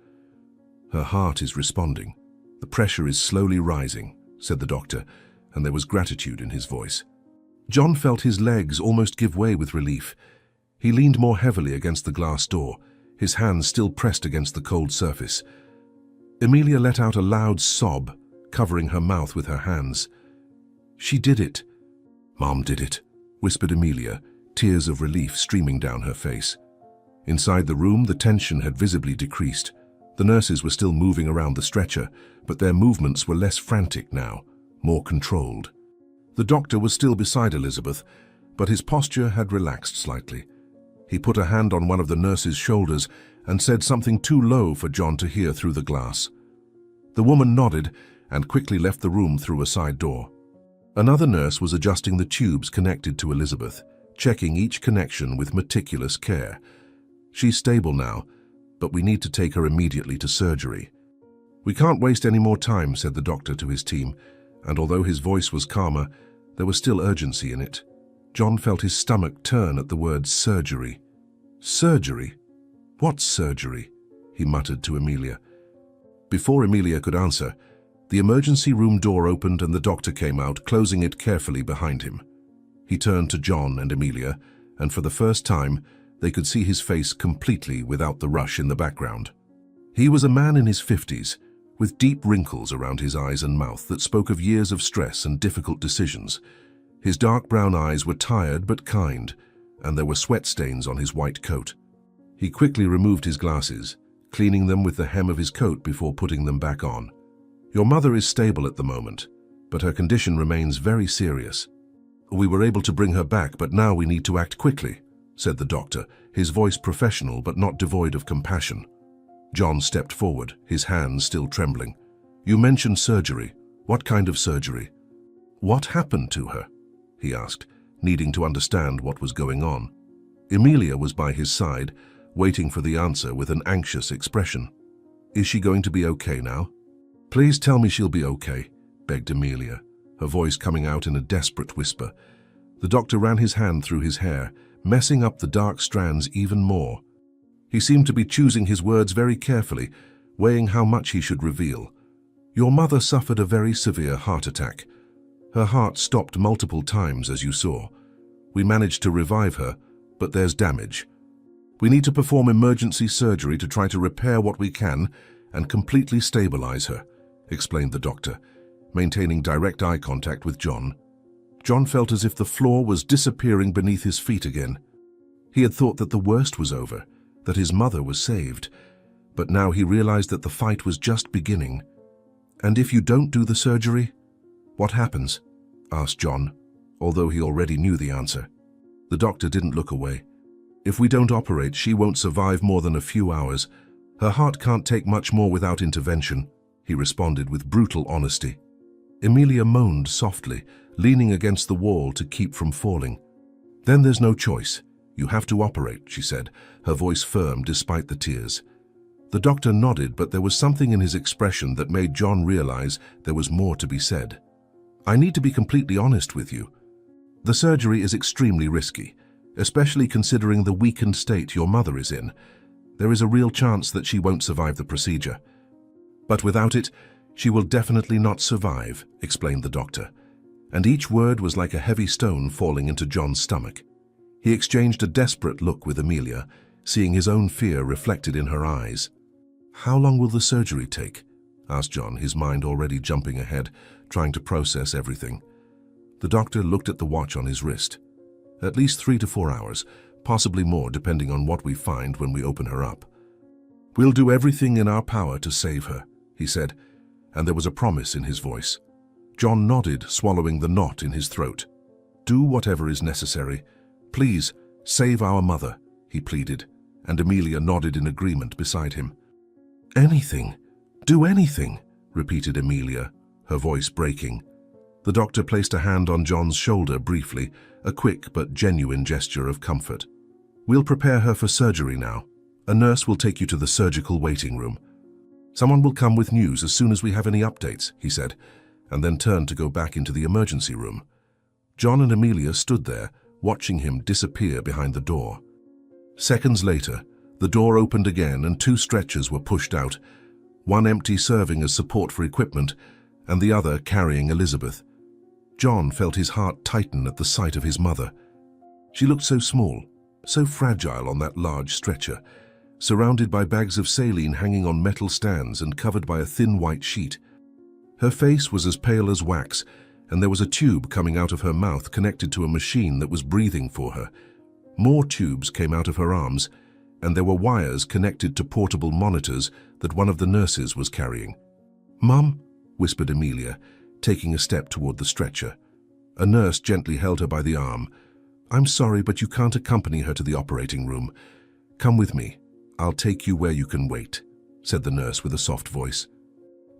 Speaker 1: "Her heart is responding. The pressure is slowly rising," said the doctor, and there was gratitude in his voice. John felt his legs almost give way with relief. He leaned more heavily against the glass door, his hands still pressed against the cold surface. Emilia let out a loud sob, covering her mouth with her hands. "She did it." "Mom did it," whispered Emilia, tears of relief streaming down her face. Inside the room, the tension had visibly decreased. The nurses were still moving around the stretcher, but their movements were less frantic now, more controlled. The doctor was still beside Elizabeth, but his posture had relaxed slightly. He put a hand on one of the nurse's shoulders and said something too low for John to hear through the glass. The woman nodded and quickly left the room through a side door. Another nurse was adjusting the tubes connected to Elizabeth, checking each connection with meticulous care. "She's stable now, but we need to take her immediately to surgery." "We can't waste any more time," said the doctor to his team, and although his voice was calmer, there was still urgency in it. John felt his stomach turn at the word surgery. "Surgery? What surgery?" he muttered to Emilia. Before Emilia could answer, the emergency room door opened and the doctor came out, closing it carefully behind him. He turned to John and Emilia, and for the first time, they could see his face completely without the rush in the background. He was a man in his 50s, with deep wrinkles around his eyes and mouth that spoke of years of stress and difficult decisions. His dark brown eyes were tired but kind, and there were sweat stains on his white coat. He quickly removed his glasses, cleaning them with the hem of his coat before putting them back on. "Your mother is stable at the moment, but her condition remains very serious. We were able to bring her back, but now we need to act quickly," said the doctor, his voice professional but not devoid of compassion. John stepped forward, his hands still trembling. "You mentioned surgery. What kind of surgery?" "What happened to her?" he asked, needing to understand what was going on. Emilia was by his side, waiting for the answer with an anxious expression. "Is she going to be okay now?" "Please tell me she'll be okay," begged Emilia, her voice coming out in a desperate whisper. The doctor ran his hand through his hair, messing up the dark strands even more. He seemed to be choosing his words very carefully, weighing how much he should reveal. "Your mother suffered a very severe heart attack. Her heart stopped multiple times, as you saw. We managed to revive her, but there's damage. We need to perform emergency surgery to try to repair what we can and completely stabilize her," explained the doctor, maintaining direct eye contact with John. John felt as if the floor was disappearing beneath his feet again. He had thought that the worst was over, that his mother was saved, but now he realized that the fight was just beginning. "And if you don't do the surgery, what happens?" asked John, although he already knew the answer. The doctor didn't look away. "If we don't operate, she won't survive more than a few hours. Her heart can't take much more without intervention," he responded with brutal honesty. Emilia moaned softly, leaning against the wall to keep from falling. "Then there's no choice. "You have to operate," she said, her voice firm despite the tears. The doctor nodded, but there was something in his expression that made John realize there was more to be said. "I need to be completely honest with you. The surgery is extremely risky, especially considering the weakened state your mother is in. There is a real chance that she won't survive the procedure. But without it, she will definitely not survive," explained the doctor. And each word was like a heavy stone falling into John's stomach. He exchanged a desperate look with Amelia, seeing his own fear reflected in her eyes. "How long will the surgery take?" asked John, his mind already jumping ahead, trying to process everything. The doctor looked at the watch on his wrist. "At least 3 to 4 hours, possibly more depending on what we find when we open her up. We'll do everything in our power to save her," he said, and there was a promise in his voice. John nodded, swallowing the knot in his throat. "Do whatever is necessary. Please, save our mother," he pleaded, and Amelia nodded in agreement beside him. "Anything, do anything," repeated Amelia, her voice breaking. The doctor placed a hand on John's shoulder briefly, a quick but genuine gesture of comfort. "We'll prepare her for surgery now. A nurse will take you to the surgical waiting room. Someone will come with news as soon as we have any updates," he said, and then turned to go back into the emergency room. John and Amelia stood there, watching him disappear behind the door. Seconds later, the door opened again and 2 stretchers were pushed out, one empty serving as support for equipment, and the other carrying Elizabeth. John felt his heart tighten at the sight of his mother. She looked so small, so fragile on that large stretcher, surrounded by bags of saline hanging on metal stands and covered by a thin white sheet. Her face was as pale as wax, and there was a tube coming out of her mouth connected to a machine that was breathing for her. More tubes came out of her arms, and there were wires connected to portable monitors that one of the nurses was carrying. "Mum," whispered Amelia, taking a step toward the stretcher. A nurse gently held her by the arm. "I'm sorry, but you can't accompany her to the operating room. Come with me. I'll take you where you can wait," said the nurse with a soft voice.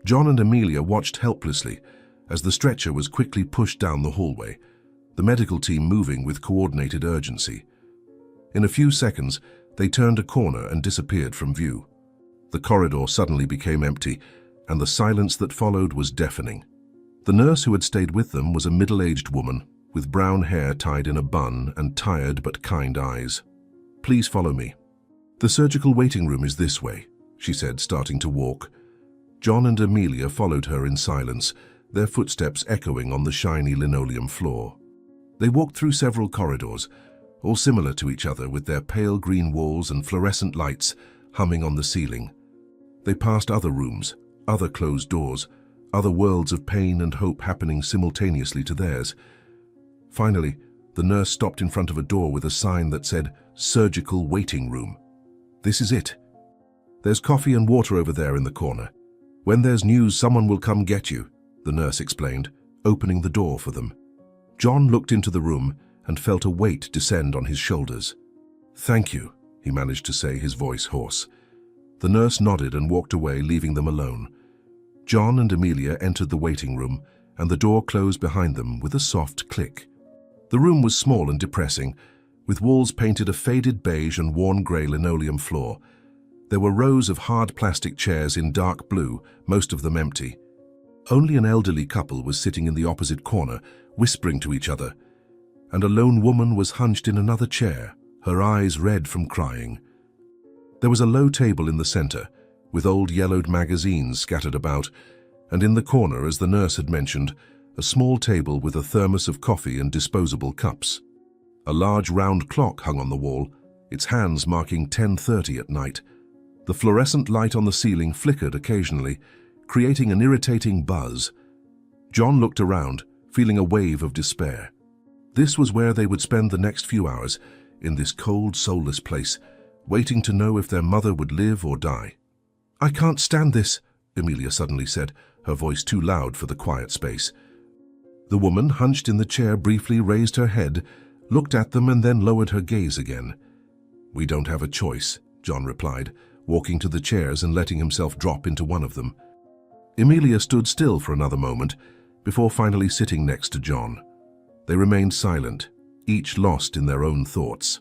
Speaker 1: John and Amelia watched helplessly as the stretcher was quickly pushed down the hallway, the medical team moving with coordinated urgency. In a few seconds, they turned a corner and disappeared from view. The corridor suddenly became empty, and the silence that followed was deafening. The nurse who had stayed with them was a middle-aged woman, with brown hair tied in a bun and tired but kind eyes. "Please follow me. The surgical waiting room is this way," she said, starting to walk. John and Amelia followed her in silence, their footsteps echoing on the shiny linoleum floor. They walked through several corridors, all similar to each other with their pale green walls and fluorescent lights humming on the ceiling. They passed other rooms, other closed doors, other worlds of pain and hope happening simultaneously to theirs. Finally, the nurse stopped in front of a door with a sign that said, "Surgical Waiting Room." "This is it. There's coffee and water over there in the corner. When there's news, someone will come get you," the nurse explained, opening the door for them. John looked into the room and felt a weight descend on his shoulders. "Thank you," he managed to say, his voice hoarse. The nurse nodded and walked away, leaving them alone. John and Amelia entered the waiting room, and the door closed behind them with a soft click. The room was small and depressing, with walls painted a faded beige and worn grey linoleum floor. There were rows of hard plastic chairs in dark blue, most of them empty. Only an elderly couple was sitting in the opposite corner, whispering to each other, and a lone woman was hunched in another chair, her eyes red from crying. There was a low table in the center, with old yellowed magazines scattered about, and in the corner, as the nurse had mentioned, a small table with a thermos of coffee and disposable cups. A large round clock hung on the wall, its hands marking 10:30 at night. The fluorescent light on the ceiling flickered occasionally, creating an irritating buzz. John looked around, feeling a wave of despair. This was where they would spend the next few hours, in this cold, soulless place, waiting to know if their mother would live or die. "I can't stand this," Amelia suddenly said, her voice too loud for the quiet space. The woman, hunched in the chair, briefly raised her head, looked at them, and then lowered her gaze again. "We don't have a choice," John replied, walking to the chairs and letting himself drop into one of them. Amelia stood still for another moment, before finally sitting next to John. They remained silent, each lost in their own thoughts.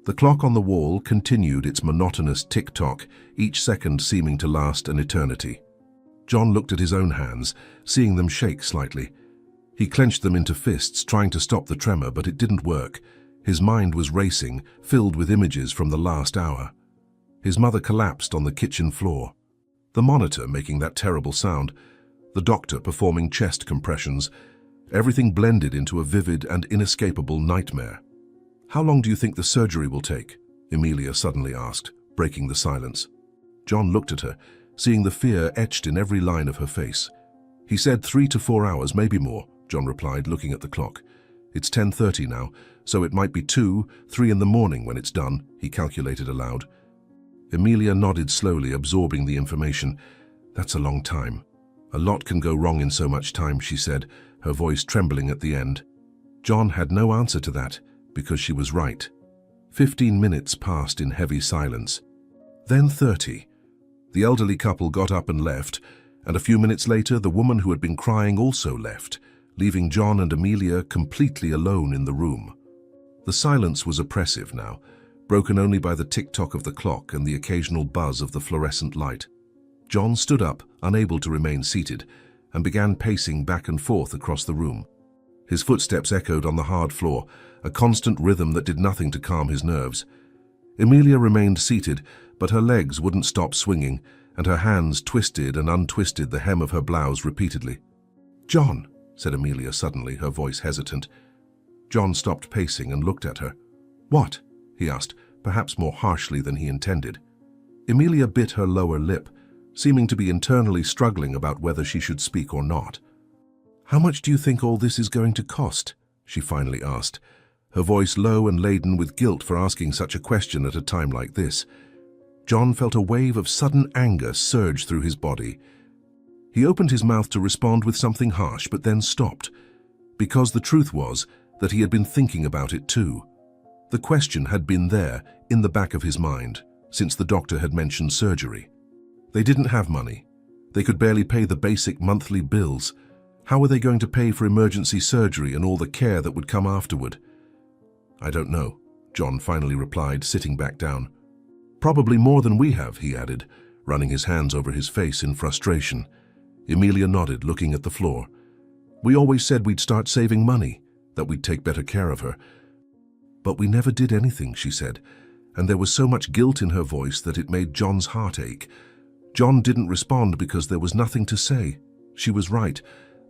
Speaker 1: The clock on the wall continued its monotonous tick-tock, each second seeming to last an eternity. John looked at his own hands, seeing them shake slightly. He clenched them into fists, trying to stop the tremor, but it didn't work. His mind was racing, filled with images from the last hour. His mother collapsed on the kitchen floor. The monitor making that terrible sound. The doctor performing chest compressions. Everything blended into a vivid and inescapable nightmare. "How long do you think the surgery will take?" Emilia suddenly asked, breaking the silence. John looked at her, seeing the fear etched in every line of her face. "He said 3 to 4 hours, maybe more," John replied, looking at the clock. "It's 10:30 now, so it might be 2, 3 in the morning when it's done," he calculated aloud. Emilia nodded slowly, absorbing the information. "That's a long time. A lot can go wrong in so much time," she said, her voice trembling at the end. John had no answer to that, because she was right. 15 minutes passed in heavy silence. Then 30. The elderly couple got up and left, and a few minutes later the woman who had been crying also left, leaving John and Emilia completely alone in the room. The silence was oppressive now, broken only by the tick-tock of the clock and the occasional buzz of the fluorescent light. John stood up, unable to remain seated, and began pacing back and forth across the room. His footsteps echoed on the hard floor, a constant rhythm that did nothing to calm his nerves. Emilia remained seated, but her legs wouldn't stop swinging, and her hands twisted and untwisted the hem of her blouse repeatedly. "John," said Emilia suddenly, her voice hesitant. John stopped pacing and looked at her. "What?" he asked, perhaps more harshly than he intended. Emilia bit her lower lip, seeming to be internally struggling about whether she should speak or not. "How much do you think all this is going to cost?" she finally asked, her voice low and laden with guilt for asking such a question at a time like this. John felt a wave of sudden anger surge through his body. He opened his mouth to respond with something harsh, but then stopped, because the truth was that he had been thinking about it too. The question had been there, in the back of his mind, since the doctor had mentioned surgery. They didn't have money. They could barely pay the basic monthly bills. How were they going to pay for emergency surgery and all the care that would come afterward? "I don't know," John finally replied, sitting back down. "Probably more than we have," he added, running his hands over his face in frustration. Emilia nodded, looking at the floor. "We always said we'd start saving money, that we'd take better care of her. But we never did anything," she said, and there was so much guilt in her voice that it made John's heart ache. John didn't respond because there was nothing to say. She was right.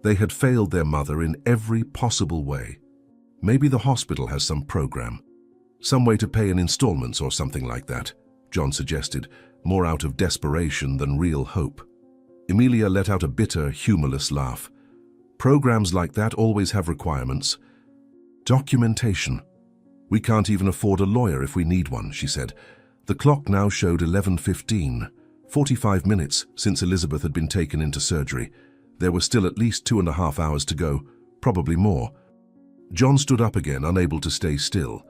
Speaker 1: They had failed their mother in every possible way. "Maybe the hospital has some program. Some way to pay in installments or something like that," John suggested, more out of desperation than real hope. Emilia let out a bitter, humorless laugh. "Programs like that always have requirements. Documentation. We can't even afford a lawyer if we need one," she said. The clock now showed 11:15, 45 minutes since Elizabeth had been taken into surgery. There were still at least 2.5 hours to go, probably more. John stood up again, unable to stay still.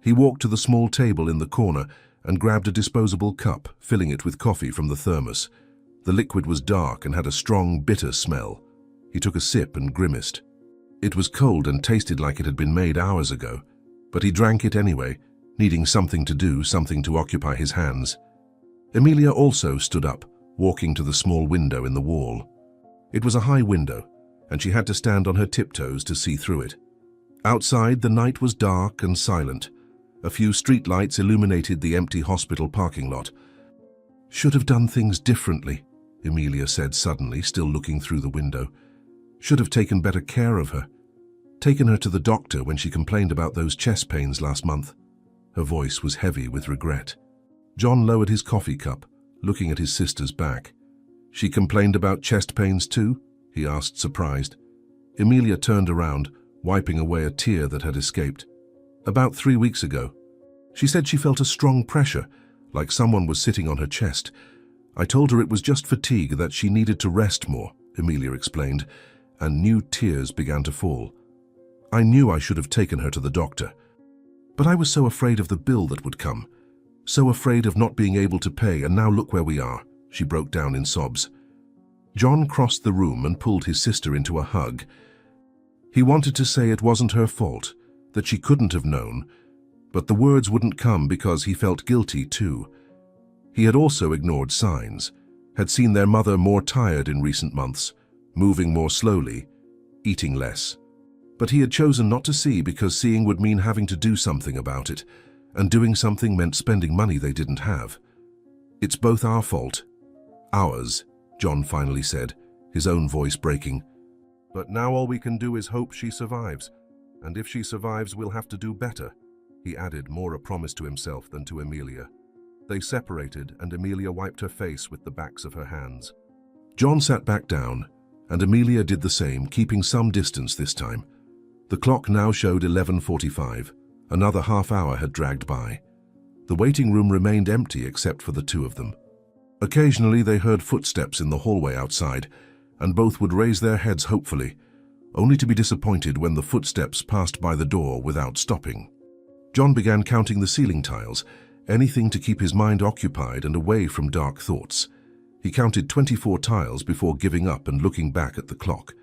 Speaker 1: He walked to the small table in the corner and grabbed a disposable cup, filling it with coffee from the thermos. The liquid was dark and had a strong, bitter smell. He took a sip and grimaced. It was cold and tasted like it had been made hours ago, but he drank it anyway, needing something to do, something to occupy his hands. Emilia also stood up, walking to the small window in the wall. It was a high window, and she had to stand on her tiptoes to see through it. Outside, the night was dark and silent. A few streetlights illuminated the empty hospital parking lot. "Should have done things differently," Emilia said suddenly, still looking through the window. "Should have taken better care of her. Taken her to the doctor when she complained about those chest pains last month." Her voice was heavy with regret. John lowered his coffee cup, looking at his sister's back. "She complained about chest pains too?" he asked, surprised. Emilia turned around, wiping away a tear that had escaped. "About 3 weeks ago. She said she felt a strong pressure, like someone was sitting on her chest. I told her it was just fatigue, that she needed to rest more," Emilia explained, and new tears began to fall. "I knew I should have taken her to the doctor. But I was so afraid of the bill that would come, so afraid of not being able to pay, and now look where we are," she broke down in sobs. John crossed the room and pulled his sister into a hug. He wanted to say it wasn't her fault, that she couldn't have known, But the words wouldn't come because he felt guilty too. He had also ignored signs, had seen their mother more tired in recent months, moving more slowly, eating less. But he had chosen not to see because seeing would mean having to do something about it, and doing something meant spending money they didn't have. "It's both our fault." "Ours," John finally said, his own voice breaking. "But now all we can do is hope she survives, and if she survives we'll have to do better," he added, more a promise to himself than to Amelia. They separated, and Amelia wiped her face with the backs of her hands. John sat back down, and Amelia did the same, keeping some distance this time. The clock now showed 11:45. Another half hour had dragged by. The waiting room remained empty except for the two of them. Occasionally they heard footsteps in the hallway outside, and both would raise their heads hopefully, only to be disappointed when the footsteps passed by the door without stopping. John began counting the ceiling tiles, anything to keep his mind occupied and away from dark thoughts. He counted 24 tiles before giving up and looking back at the clock.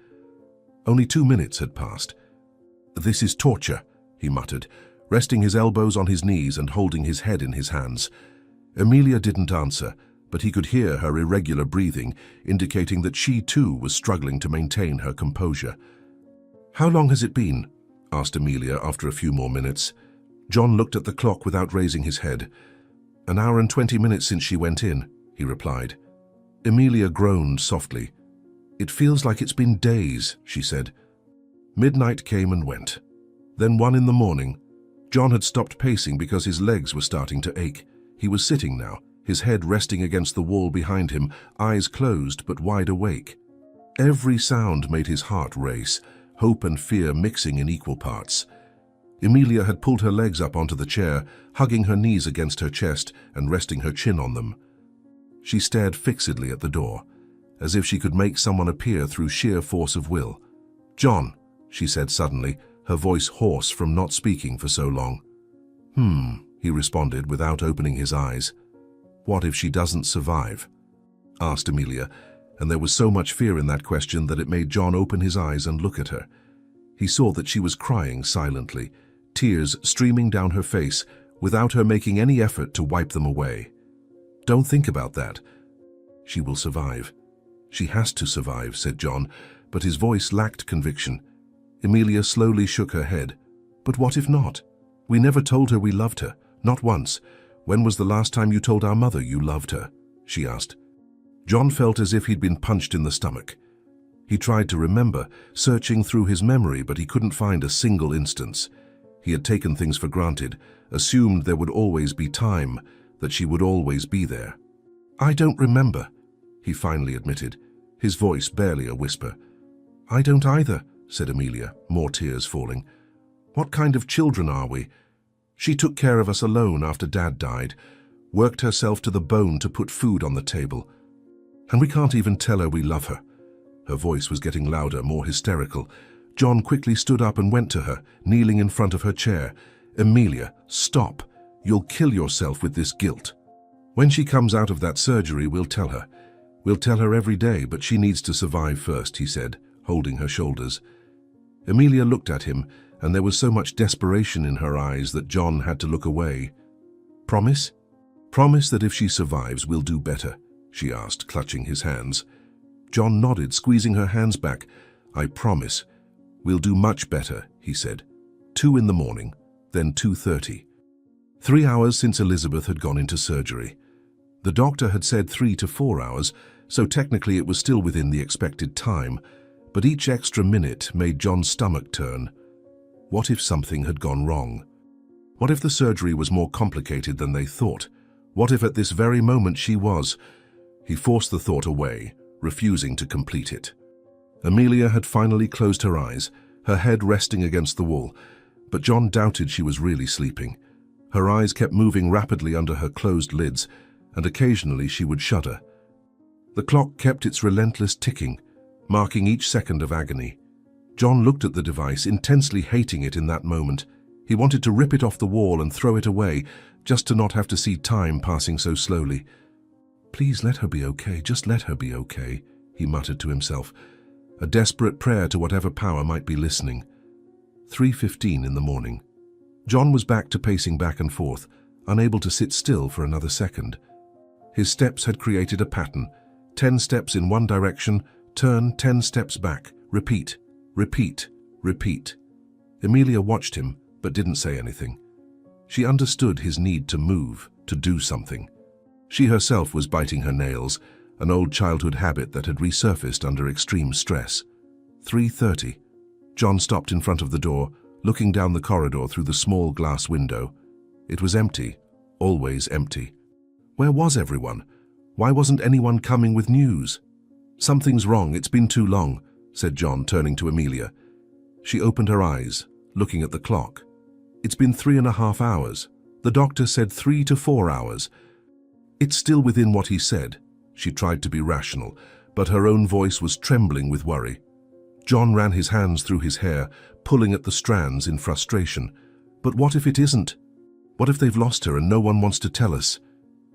Speaker 1: Only 2 minutes had passed. "This is torture," he muttered, resting his elbows on his knees and holding his head in his hands. Amelia didn't answer, but he could hear her irregular breathing, indicating that she too was struggling to maintain her composure. "How long has it been?" asked Amelia after a few more minutes. John looked at the clock without raising his head. "An hour and 20 minutes since she went in," he replied. Amelia groaned softly. "It feels like it's been days," she said. Midnight came and went. Then 1 in the morning. John had stopped pacing because his legs were starting to ache. He was sitting now, his head resting against the wall behind him, eyes closed but wide awake. Every sound made his heart race, hope and fear mixing in equal parts. Amelia had pulled her legs up onto the chair, hugging her knees against her chest and resting her chin on them. She stared fixedly at the door, as if she could make someone appear through sheer force of will. "John," she said suddenly, her voice hoarse from not speaking for so long. He responded without opening his eyes. "What if she doesn't survive?" asked Amelia, and there was so much fear in that question that it made John open his eyes and look at her. He saw that she was crying silently, tears streaming down her face, without her making any effort to wipe them away. "Don't think about that. She will survive. She has to survive," said John, but his voice lacked conviction. Amelia slowly shook her head. "But what if not? We never told her we loved her, not once. When was the last time you told our mother you loved her?" she asked. John felt as if he'd been punched in the stomach. He tried to remember, searching through his memory, but he couldn't find a single instance. He had taken things for granted, assumed there would always be time, that she would always be there. "I don't remember," he finally admitted, his voice barely a whisper. "I don't either," said Amelia, more tears falling. "What kind of children are we? She took care of us alone after Dad died, worked herself to the bone to put food on the table. And we can't even tell her we love her." Her voice was getting louder, more hysterical. John quickly stood up and went to her, kneeling in front of her chair. "Amelia, stop. You'll kill yourself with this guilt. When she comes out of that surgery, we'll tell her. We'll tell her every day, but she needs to survive first," he said, holding her shoulders. Amelia looked at him, and there was so much desperation in her eyes that John had to look away. "Promise? Promise that if she survives, we'll do better?" she asked, clutching his hands. John nodded, squeezing her hands back. "I promise. We'll do much better," he said. 2 in the morning, then 2:30. 3 hours since Elizabeth had gone into surgery. The doctor had said 3 to 4 hours, so technically it was still within the expected time, but each extra minute made John's stomach turn. What if something had gone wrong? What if the surgery was more complicated than they thought? What if at this very moment she was? He forced the thought away, refusing to complete it. Amelia had finally closed her eyes, her head resting against the wall, but John doubted she was really sleeping. Her eyes kept moving rapidly under her closed lids, and occasionally she would shudder. The clock kept its relentless ticking, marking each second of agony. John looked at the device, intensely hating it in that moment. He wanted to rip it off the wall and throw it away, just to not have to see time passing so slowly. "Please let her be okay, just let her be okay," he muttered to himself, a desperate prayer to whatever power might be listening. 3:15 in the morning. John was back to pacing back and forth, unable to sit still for another second. His steps had created a pattern. 10 steps in one direction, turn 10 steps back, repeat, repeat, repeat. Emilia watched him, but didn't say anything. She understood his need to move, to do something. She herself was biting her nails, an old childhood habit that had resurfaced under extreme stress. 3:30. John stopped in front of the door, looking down the corridor through the small glass window. It was empty, always empty. Where was everyone? Why wasn't anyone coming with news? "Something's wrong, it's been too long," said John, turning to Emilia. She opened her eyes, looking at the clock. "It's been 3.5 hours. The doctor said 3 to 4 hours. It's still within what he said." She tried to be rational, but her own voice was trembling with worry. John ran his hands through his hair, pulling at the strands in frustration. But what if it isn't? What if they've lost her and no one wants to tell us?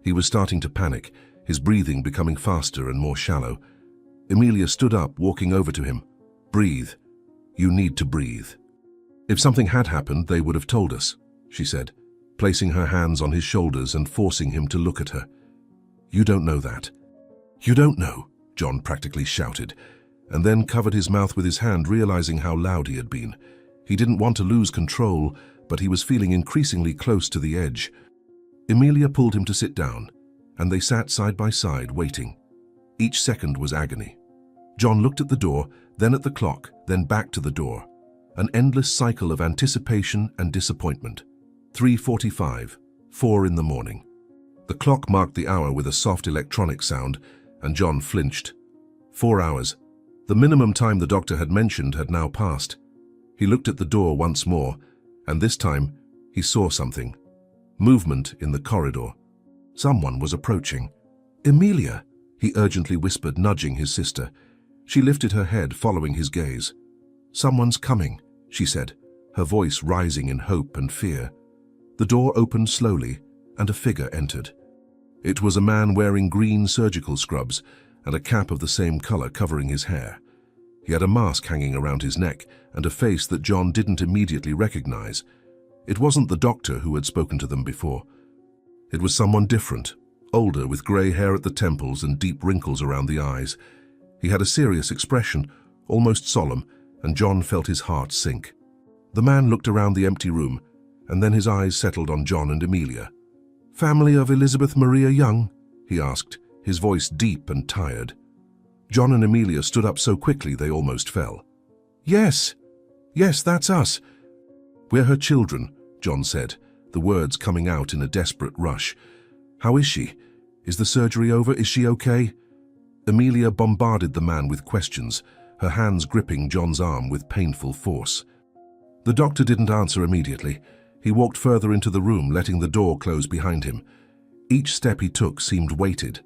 Speaker 1: He was starting to panic, his breathing becoming faster and more shallow. Emilia stood up, walking over to him. "Breathe. You need to breathe." "If something had happened, they would have told us," she said, placing her hands on his shoulders and forcing him to look at her. "You don't know that." "You don't know," John practically shouted, and then covered his mouth with his hand, realizing how loud he had been. He didn't want to lose control, but he was feeling increasingly close to the edge. Emilia pulled him to sit down, and they sat side by side, waiting. Each second was agony. John looked at the door, then at the clock, then back to the door. An endless cycle of anticipation and disappointment. 3:45, 4 in the morning. The clock marked the hour with a soft electronic sound, and John flinched. 4 hours. The minimum time the doctor had mentioned had now passed. He looked at the door once more, and this time he saw something. Movement in the corridor. Someone was approaching. "Emilia," he urgently whispered, nudging his sister. She lifted her head, following his gaze. "Someone's coming," she said, her voice rising in hope and fear. The door opened slowly, and a figure entered. It was a man wearing green surgical scrubs and a cap of the same color covering his hair. He had a mask hanging around his neck and a face that John didn't immediately recognize. It wasn't the doctor who had spoken to them before. It was someone different, older, with gray hair at the temples and deep wrinkles around the eyes. He had a serious expression, almost solemn, and John felt his heart sink. The man looked around the empty room, and then his eyes settled on John and Emilia. "Family of Elizabeth Maria Young?" he asked, his voice deep and tired. John and Emilia stood up so quickly they almost fell. Yes, that's us." "We're her children," John said, the words coming out in a desperate rush. "How is she? Is the surgery over? Is she okay?" Emilia bombarded the man with questions, her hands gripping John's arm with painful force. The doctor didn't answer immediately. He walked further into the room, letting the door close behind him. Each step he took seemed weighted.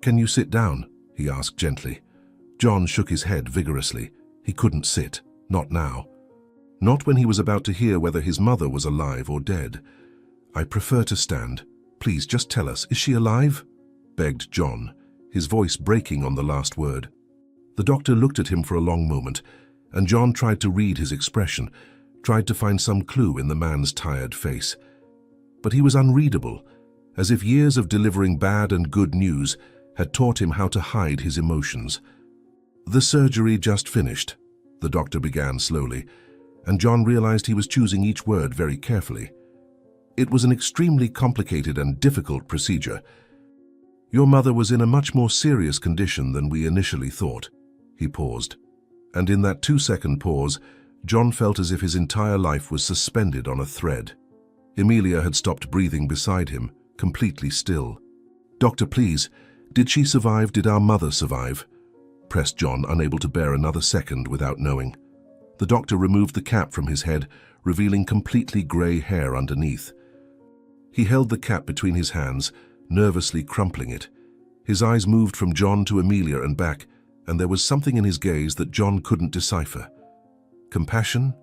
Speaker 1: "Can you sit down?" he asked gently. John shook his head vigorously. He couldn't sit, not now. Not when he was about to hear whether his mother was alive or dead. "I prefer to stand. Please just tell us, is she alive?" begged John, his voice breaking on the last word. The doctor looked at him for a long moment, and John tried to read his expression, tried to find some clue in the man's tired face. But he was unreadable, as if years of delivering bad and good news had taught him how to hide his emotions. "The surgery just finished," the doctor began slowly, and John realized he was choosing each word very carefully. "It was an extremely complicated and difficult procedure. Your mother was in a much more serious condition than we initially thought." He paused, and in that 2-second pause, John felt as if his entire life was suspended on a thread. Emilia had stopped breathing beside him, completely still. "Doctor, please, did she survive? Did our mother survive?" pressed John, unable to bear another second without knowing. The doctor removed the cap from his head, revealing completely gray hair underneath. He held the cap between his hands, nervously crumpling it. His eyes moved from John to Emilia and back, and there was something in his gaze that John couldn't decipher. Compassion?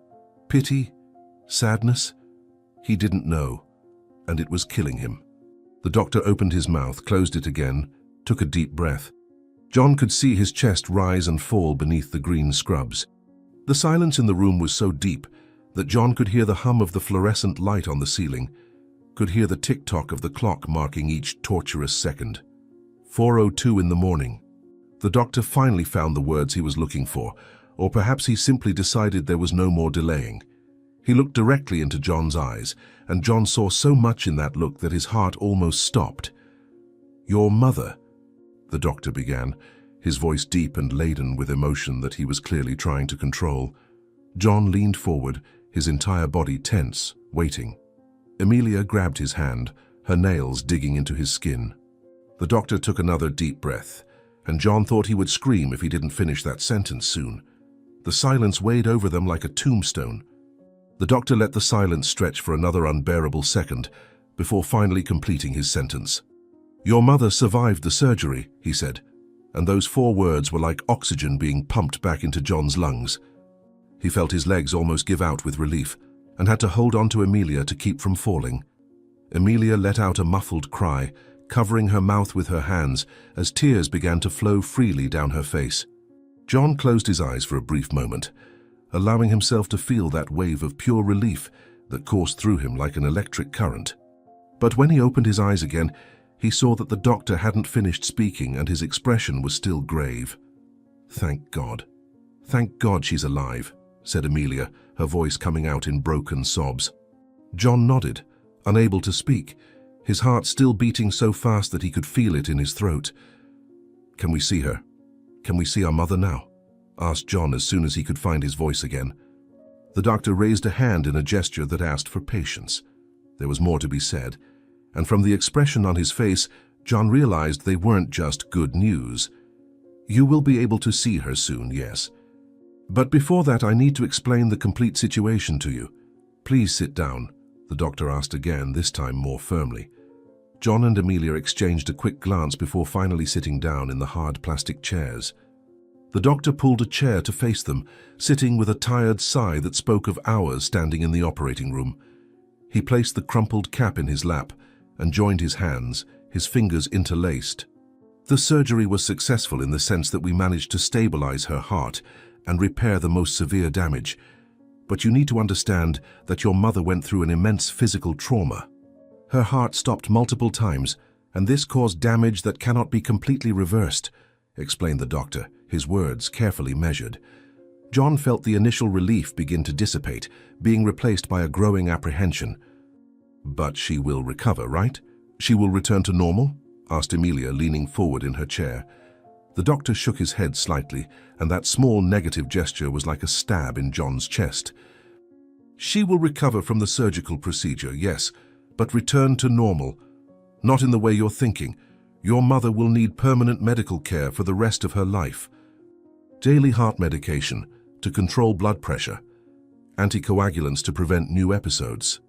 Speaker 1: Pity? Sadness? He didn't know, and it was killing him. The doctor opened his mouth, closed it again, took a deep breath. John could see his chest rise and fall beneath the green scrubs. The silence in the room was so deep that John could hear the hum of the fluorescent light on the ceiling, could hear the tick-tock of the clock marking each torturous second. 4:02 in the morning. The doctor finally found the words he was looking for, or perhaps he simply decided there was no more delaying. He looked directly into John's eyes, and John saw so much in that look that his heart almost stopped. "Your mother," the doctor began, his voice deep and laden with emotion that he was clearly trying to control. John leaned forward, his entire body tense, waiting. Emilia grabbed his hand, her nails digging into his skin. The doctor took another deep breath, and John thought he would scream if he didn't finish that sentence soon. The silence weighed over them like a tombstone. The doctor let the silence stretch for another unbearable second before finally completing his sentence. "Your mother survived the surgery," he said, and those 4 words were like oxygen being pumped back into John's lungs. He felt his legs almost give out with relief and had to hold on to Emilia to keep from falling. Emilia let out a muffled cry, covering her mouth with her hands as tears began to flow freely down her face. John closed his eyes for a brief moment, allowing himself to feel that wave of pure relief that coursed through him like an electric current. But when he opened his eyes again, he saw that the doctor hadn't finished speaking and his expression was still grave. "Thank God. Thank God she's alive," said Emilia, her voice coming out in broken sobs. John nodded, unable to speak, his heart still beating so fast that he could feel it in his throat. "Can we see her? Can we see our mother now?" asked John as soon as he could find his voice again. The doctor raised a hand in a gesture that asked for patience. There was more to be said, and from the expression on his face, John realized they weren't just good news. "You will be able to see her soon, yes. But before that, I need to explain the complete situation to you. Please sit down," the doctor asked again, this time more firmly. John and Emilia exchanged a quick glance before finally sitting down in the hard plastic chairs. The doctor pulled a chair to face them, sitting with a tired sigh that spoke of hours standing in the operating room. He placed the crumpled cap in his lap and joined his hands, his fingers interlaced. "The surgery was successful in the sense that we managed to stabilize her heart and repair the most severe damage. But you need to understand that your mother went through an immense physical trauma. Her heart stopped multiple times, and this caused damage that cannot be completely reversed," explained the doctor, his words carefully measured. John felt the initial relief begin to dissipate, being replaced by a growing apprehension. "But she will recover, right? She will return to normal?" asked Emilia, leaning forward in her chair. The doctor shook his head slightly, and that small negative gesture was like a stab in John's chest. "She will recover from the surgical procedure, yes, but return to normal. Not in the way you're thinking. Your mother will need permanent medical care for the rest of her life. Daily heart medication to control blood pressure, anticoagulants to prevent new episodes.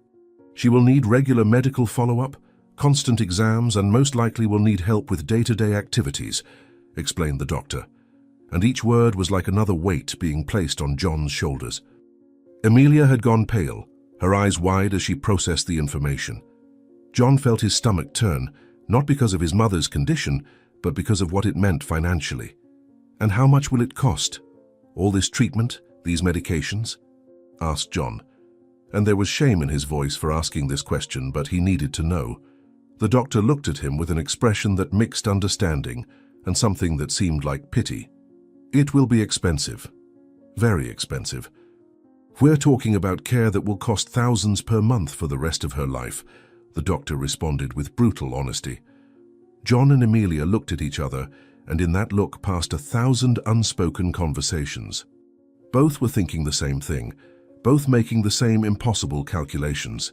Speaker 1: She will need regular medical follow-up, constant exams, and most likely will need help with day-to-day activities," explained the doctor, and each word was like another weight being placed on John's shoulders. Emilia had gone pale, her eyes wide as she processed the information. John felt his stomach turn, not because of his mother's condition, but because of what it meant financially. "And how much will it cost? All this treatment, these medications?" asked John. And there was shame in his voice for asking this question, but he needed to know. The doctor looked at him with an expression that mixed understanding and something that seemed like pity. "It will be expensive. Very expensive. We're talking about care that will cost thousands per month for the rest of her life," the doctor responded with brutal honesty. John and Emilia looked at each other, and in that look passed 1,000 unspoken conversations. Both were thinking the same thing, both making the same impossible calculations.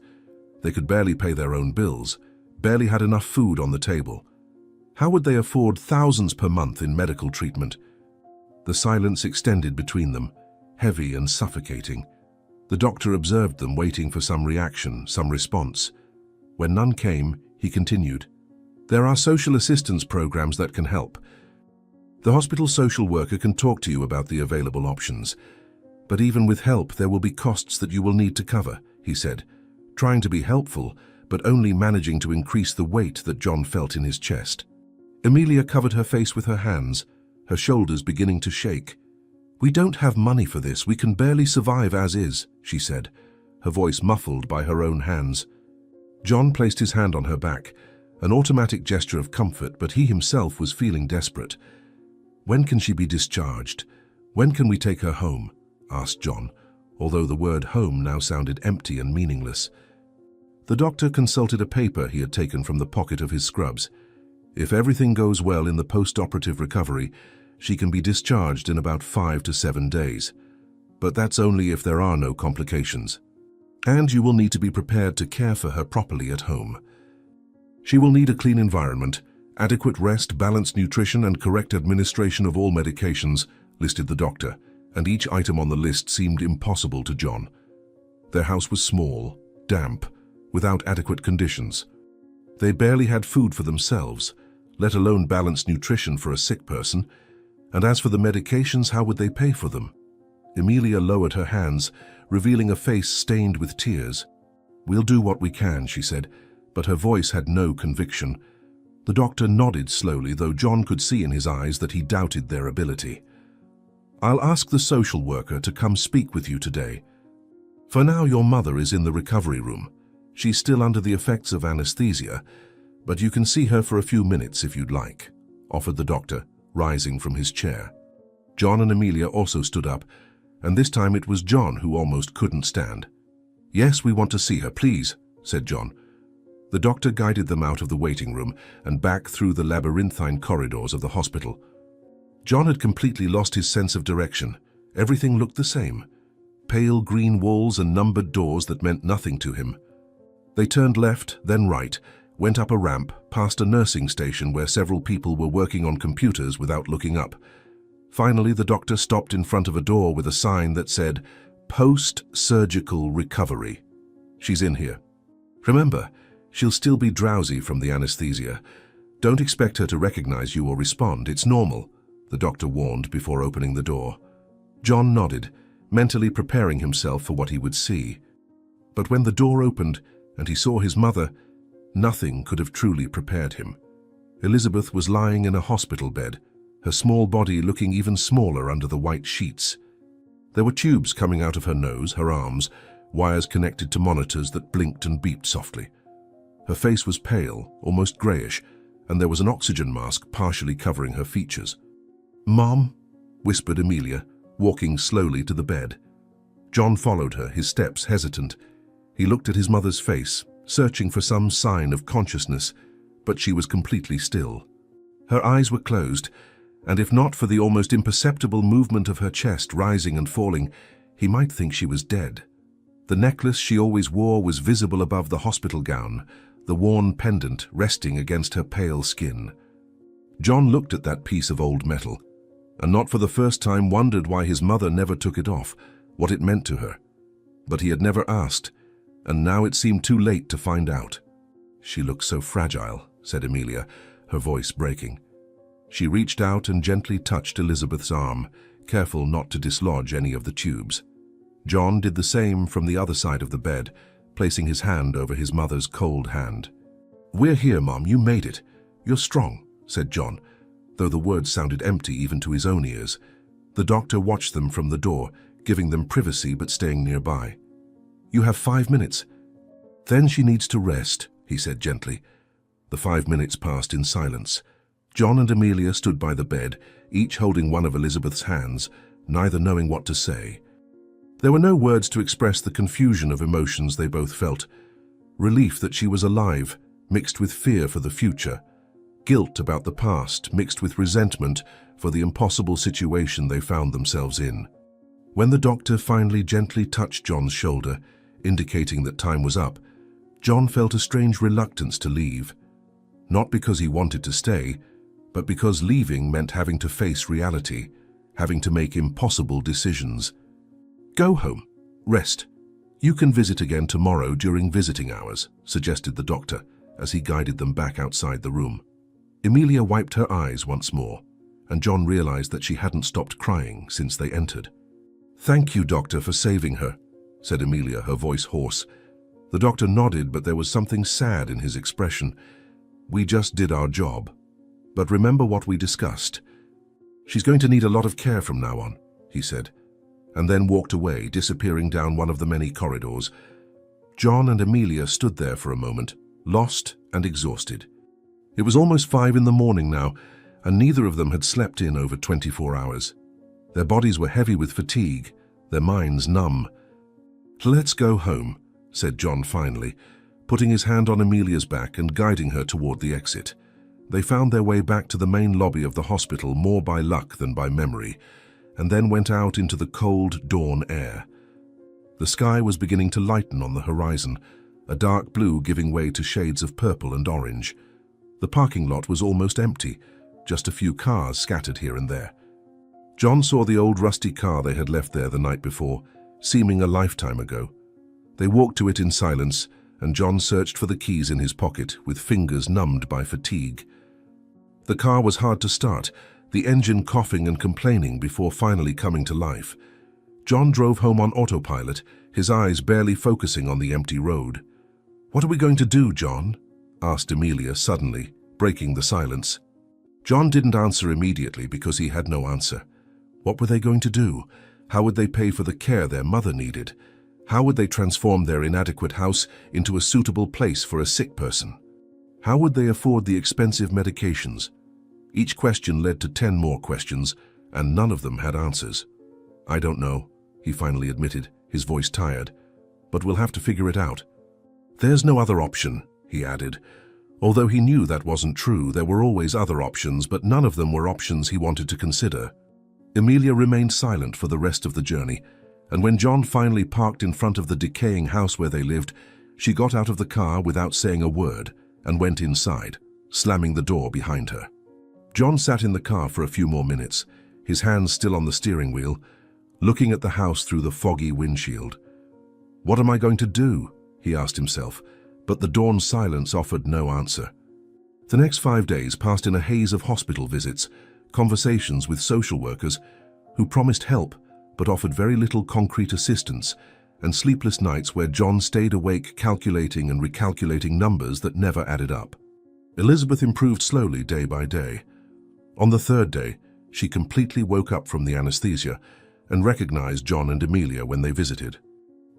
Speaker 1: They could barely pay their own bills, barely had enough food on the table. How would they afford thousands per month in medical treatment? The silence extended between them, heavy and suffocating. The doctor observed them, waiting for some reaction, some response. When none came, he continued. "There are social assistance programs that can help. The hospital social worker can talk to you about the available options. But even with help, there will be costs that you will need to cover," he said, trying to be helpful, but only managing to increase the weight that John felt in his chest. Emilia covered her face with her hands, her shoulders beginning to shake. "We don't have money for this. We can barely survive as is," she said, her voice muffled by her own hands. John placed his hand on her back, an automatic gesture of comfort, but he himself was feeling desperate. "When can she be discharged? When can we take her home?" asked John, although the word home now sounded empty and meaningless. The doctor consulted a paper he had taken from the pocket of his scrubs. "If everything goes well in the post-operative recovery, she can be discharged in about 5 to 7 days. But that's only if there are no complications. And you will need to be prepared to care for her properly at home. She will need a clean environment, adequate rest, balanced nutrition, and correct administration of all medications," listed the doctor, and each item on the list seemed impossible to John. Their house was small, damp, without adequate conditions. They barely had food for themselves, let alone balanced nutrition for a sick person. And as for the medications, how would they pay for them? Emilia lowered her hands, revealing a face stained with tears. "We'll do what we can," she said, but her voice had no conviction. The doctor nodded slowly, though John could see in his eyes that he doubted their ability. "I'll ask the social worker to come speak with you today. For now, your mother is in the recovery room. She's still under the effects of anesthesia, but you can see her for a few minutes if you'd like," offered the doctor, rising from his chair. John and Emilia also stood up, and this time it was John who almost couldn't stand. "Yes, we want to see her, please," said John. The doctor guided them out of the waiting room and back through the labyrinthine corridors of the hospital. John had completely lost his sense of direction. Everything looked the same. Pale green walls and numbered doors that meant nothing to him. They turned left, then right, went up a ramp, past a nursing station where several people were working on computers without looking up. Finally, the doctor stopped in front of a door with a sign that said, "Post-surgical recovery." "She's in here. Remember, she'll still be drowsy from the anesthesia. Don't expect her to recognize you or respond. It's normal," the doctor warned before opening the door. John nodded, mentally preparing himself for what he would see. But when the door opened and he saw his mother, nothing could have truly prepared him. Elizabeth was lying in a hospital bed, her small body looking even smaller under the white sheets. There were tubes coming out of her nose, her arms, wires connected to monitors that blinked and beeped softly. Her face was pale, almost grayish, and there was an oxygen mask partially covering her features. "Mom," whispered Emilia, walking slowly to the bed. John followed her, his steps hesitant. He looked at his mother's face, searching for some sign of consciousness, but she was completely still. Her eyes were closed, and if not for the almost imperceptible movement of her chest rising and falling, he might think she was dead. The necklace she always wore was visible above the hospital gown, the worn pendant resting against her pale skin. John looked at that piece of old metal, and not for the first time wondered why his mother never took it off, what it meant to her. But he had never asked, and now it seemed too late to find out. "She looks so fragile," said Emilia, her voice breaking. She reached out and gently touched Elizabeth's arm, careful not to dislodge any of the tubes. John did the same from the other side of the bed, placing his hand over his mother's cold hand. "We're here, Mom. You made it. You're strong," said John, though the words sounded empty even to his own ears. The doctor watched them from the door, giving them privacy but staying nearby. "You have 5 minutes. Then she needs to rest," he said gently. The 5 minutes passed in silence. John and Emilia stood by the bed, each holding one of Elizabeth's hands, neither knowing what to say. There were no words to express the confusion of emotions they both felt. Relief that she was alive, mixed with fear for the future. Guilt about the past, mixed with resentment for the impossible situation they found themselves in. When the doctor finally gently touched John's shoulder, indicating that time was up, John felt a strange reluctance to leave. Not because he wanted to stay, but because leaving meant having to face reality, having to make impossible decisions. "Go home. Rest. You can visit again tomorrow during visiting hours," suggested the doctor as he guided them back outside the room. Emilia wiped her eyes once more, and John realized that she hadn't stopped crying since they entered. "Thank you, doctor, for saving her," said Emilia, her voice hoarse. The doctor nodded, but there was something sad in his expression. "We just did our job. But remember what we discussed. She's going to need a lot of care from now on," he said, and then walked away, disappearing down one of the many corridors, John and Amelia stood there for a moment, lost and exhausted. It was almost 5 in the morning now, and neither of them had slept in over 24 hours. Their bodies were heavy with fatigue, their minds numb. "Let's go home," said John finally, putting his hand on Amelia's back and guiding her toward the exit. They found their way back to the main lobby of the hospital more by luck than by memory, and then went out into the cold dawn air. The sky was beginning to lighten on the horizon, a dark blue giving way to shades of purple and orange. The parking lot was almost empty, just a few cars scattered here and there. John saw the old rusty car they had left there the night before, seeming a lifetime ago. They walked to it in silence, and John searched for the keys in his pocket with fingers numbed by fatigue. The car was hard to start, the engine coughing and complaining before finally coming to life. John drove home on autopilot, his eyes barely focusing on the empty road. "What are we going to do, John?" asked Amelia suddenly, breaking the silence. John didn't answer immediately because he had no answer. What were they going to do? How would they pay for the care their mother needed? How would they transform their inadequate house into a suitable place for a sick person? How would they afford the expensive medications? Each question led to 10 more questions, and none of them had answers. "I don't know," he finally admitted, his voice tired, "but we'll have to figure it out." "There's no other option," he added. Although he knew that wasn't true, there were always other options, but none of them were options he wanted to consider. Amelia remained silent for the rest of the journey, and when John finally parked in front of the decaying house where they lived, she got out of the car without saying a word and went inside, slamming the door behind her. John sat in the car for a few more minutes, his hands still on the steering wheel, looking at the house through the foggy windshield. "What am I going to do?" he asked himself, but the dawn silence offered no answer. The next 5 days passed in a haze of hospital visits, conversations with social workers who promised help but offered very little concrete assistance, and sleepless nights where John stayed awake calculating and recalculating numbers that never added up. Elizabeth improved slowly day by day. On the 3rd day, she completely woke up from the anesthesia and recognized John and Amelia when they visited.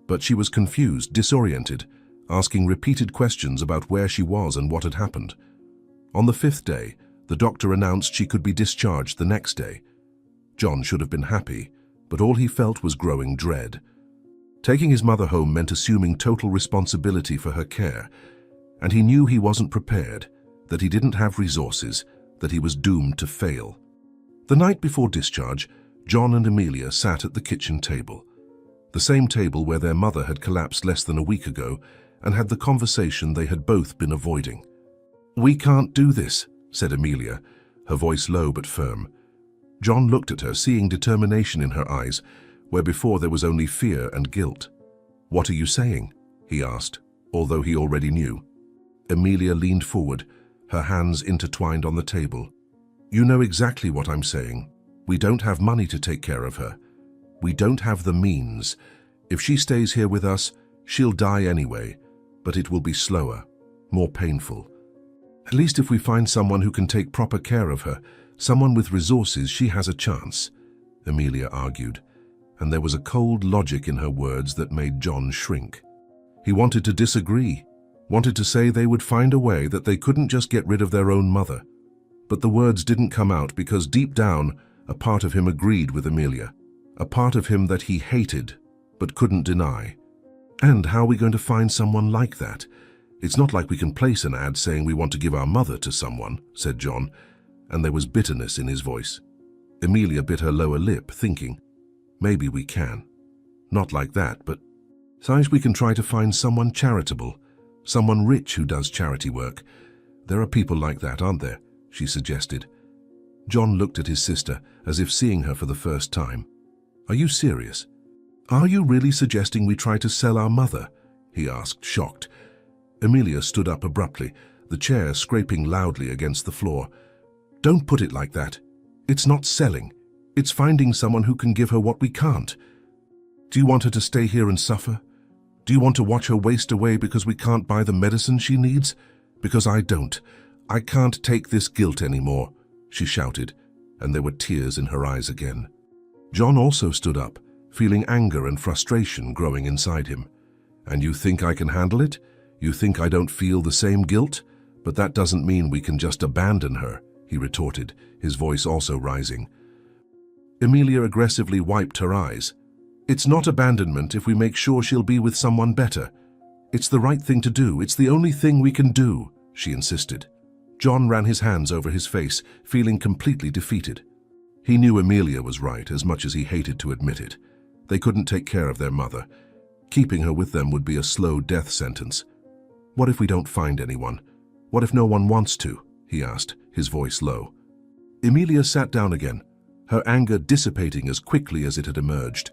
Speaker 1: But she was confused, disoriented, asking repeated questions about where she was and what had happened. On the 5th day, the doctor announced she could be discharged the next day. John should have been happy, but all he felt was growing dread. Taking his mother home meant assuming total responsibility for her care, and he knew he wasn't prepared, that he didn't have resources, that he was doomed to fail. The night before discharge, John and Amelia sat at the kitchen table, the same table where their mother had collapsed less than a week ago, and had the conversation they had both been avoiding. "We can't do this," said Amelia, her voice low but firm. John looked at her, seeing determination in her eyes, where before there was only fear and guilt. "What are you saying?" he asked, although he already knew. Amelia leaned forward, her hands intertwined on the table. "You know exactly what I'm saying. We don't have money to take care of her. We don't have the means. If she stays here with us, she'll die anyway, but it will be slower, more painful. At least if we find someone who can take proper care of her, someone with resources, she has a chance," Amelia argued, and there was a cold logic in her words that made John shrink. He wanted to disagree, wanted to say they would find a way, that they couldn't just get rid of their own mother. But the words didn't come out because deep down, a part of him agreed with Amelia, a part of him that he hated but couldn't deny. "And how are we going to find someone like that? It's not like we can place an ad saying we want to give our mother to someone," said John, and there was bitterness in his voice. Amelia bit her lower lip, thinking, "Maybe we can. Not like that, but sometimes we can try to find someone charitable, someone rich who does charity work. There are people like that, aren't there?" she suggested. John looked at his sister as if seeing her for the first time. "Are you serious? Are you really suggesting we try to sell our mother?" he asked, shocked. Amelia stood up abruptly, the chair scraping loudly against the floor. "Don't put it like that. It's not selling. It's finding someone who can give her what we can't. Do you want her to stay here and suffer? Do you want to watch her waste away because we can't buy the medicine she needs? Because I don't. I can't take this guilt anymore," she shouted, and there were tears in her eyes again. John also stood up, feeling anger and frustration growing inside him. And you think I can handle it? You think I don't feel the same guilt? But that doesn't mean we can just abandon her, he retorted, his voice also rising. Emilia aggressively wiped her eyes. It's not abandonment if we make sure she'll be with someone better. It's the right thing to do. It's the only thing we can do, she insisted. John ran his hands over his face, feeling completely defeated. He knew Emilia was right, as much as he hated to admit it. They couldn't take care of their mother. Keeping her with them would be a slow death sentence. What if we don't find anyone? What if no one wants to? He asked, his voice low. Emilia sat down again, her anger dissipating as quickly as it had emerged.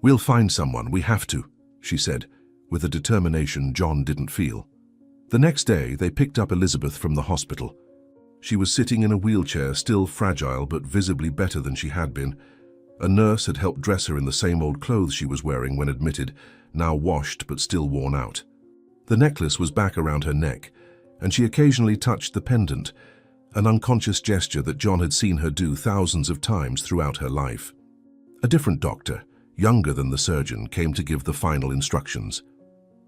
Speaker 1: We'll find someone, we have to, she said, with a determination John didn't feel. The next day, they picked up Elizabeth from the hospital. She was sitting in a wheelchair, still fragile but visibly better than she had been. A nurse had helped dress her in the same old clothes she was wearing when admitted, now washed but still worn out. The necklace was back around her neck, and she occasionally touched the pendant, an unconscious gesture that John had seen her do thousands of times throughout her life. A different doctor, younger than the surgeon, came to give the final instructions.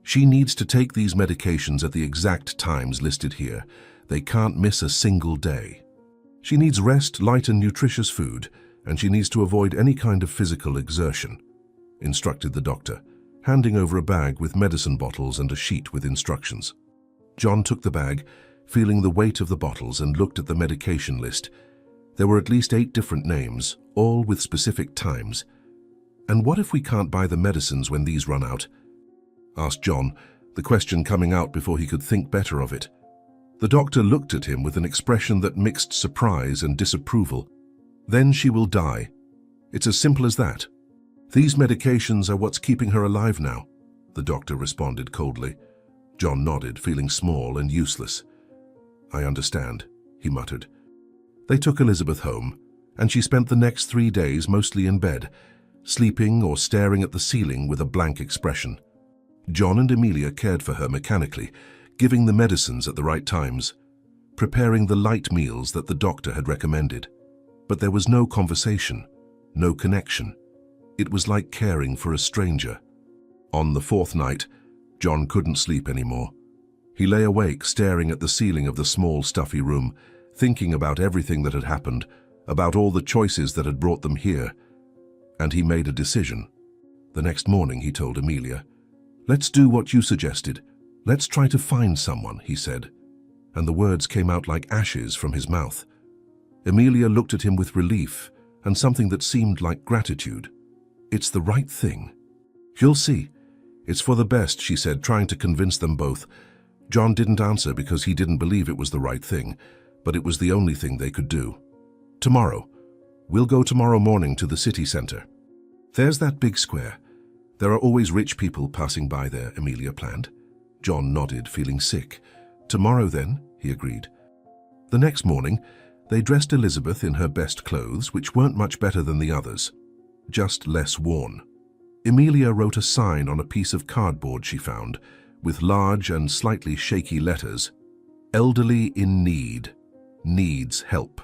Speaker 1: She needs to take these medications at the exact times listed here. They can't miss a single day. She needs rest, light and nutritious food, and she needs to avoid any kind of physical exertion, instructed the doctor, handing over a bag with medicine bottles and a sheet with instructions. John took the bag, feeling the weight of the bottles, and looked at the medication list. There were at least 8 different names, all with specific times. And what if we can't buy the medicines when these run out? Asked John, the question coming out before he could think better of it. The doctor looked at him with an expression that mixed surprise and disapproval. Then she will die. It's as simple as that. These medications are what's keeping her alive now, the doctor responded coldly. John nodded, feeling small and useless. I understand, he muttered. They took Elizabeth home, and she spent the next 3 days mostly in bed, sleeping or staring at the ceiling with a blank expression. John and Emilia cared for her mechanically, giving the medicines at the right times, preparing the light meals that the doctor had recommended. But there was no conversation, no connection. It was like caring for a stranger. On the 4th night, John couldn't sleep anymore. He lay awake, staring at the ceiling of the small, stuffy room, thinking about everything that had happened, about all the choices that had brought them here. And he made a decision. The next morning, he told Emilia, "Let's do what you suggested. Let's try to find someone," he said. And the words came out like ashes from his mouth. Emilia looked at him with relief and something that seemed like gratitude. It's the right thing. You'll see. It's for the best, she said, trying to convince them both. John didn't answer because he didn't believe it was the right thing, but it was the only thing they could do. Tomorrow. We'll go tomorrow morning to the city center. There's that big square. There are always rich people passing by there, Emilia planned. John nodded, feeling sick. Tomorrow then, he agreed. The next morning, they dressed Elizabeth in her best clothes, which weren't much better than the others, just less worn. Emilia wrote a sign on a piece of cardboard she found, with large and slightly shaky letters. Elderly in need. Needs help.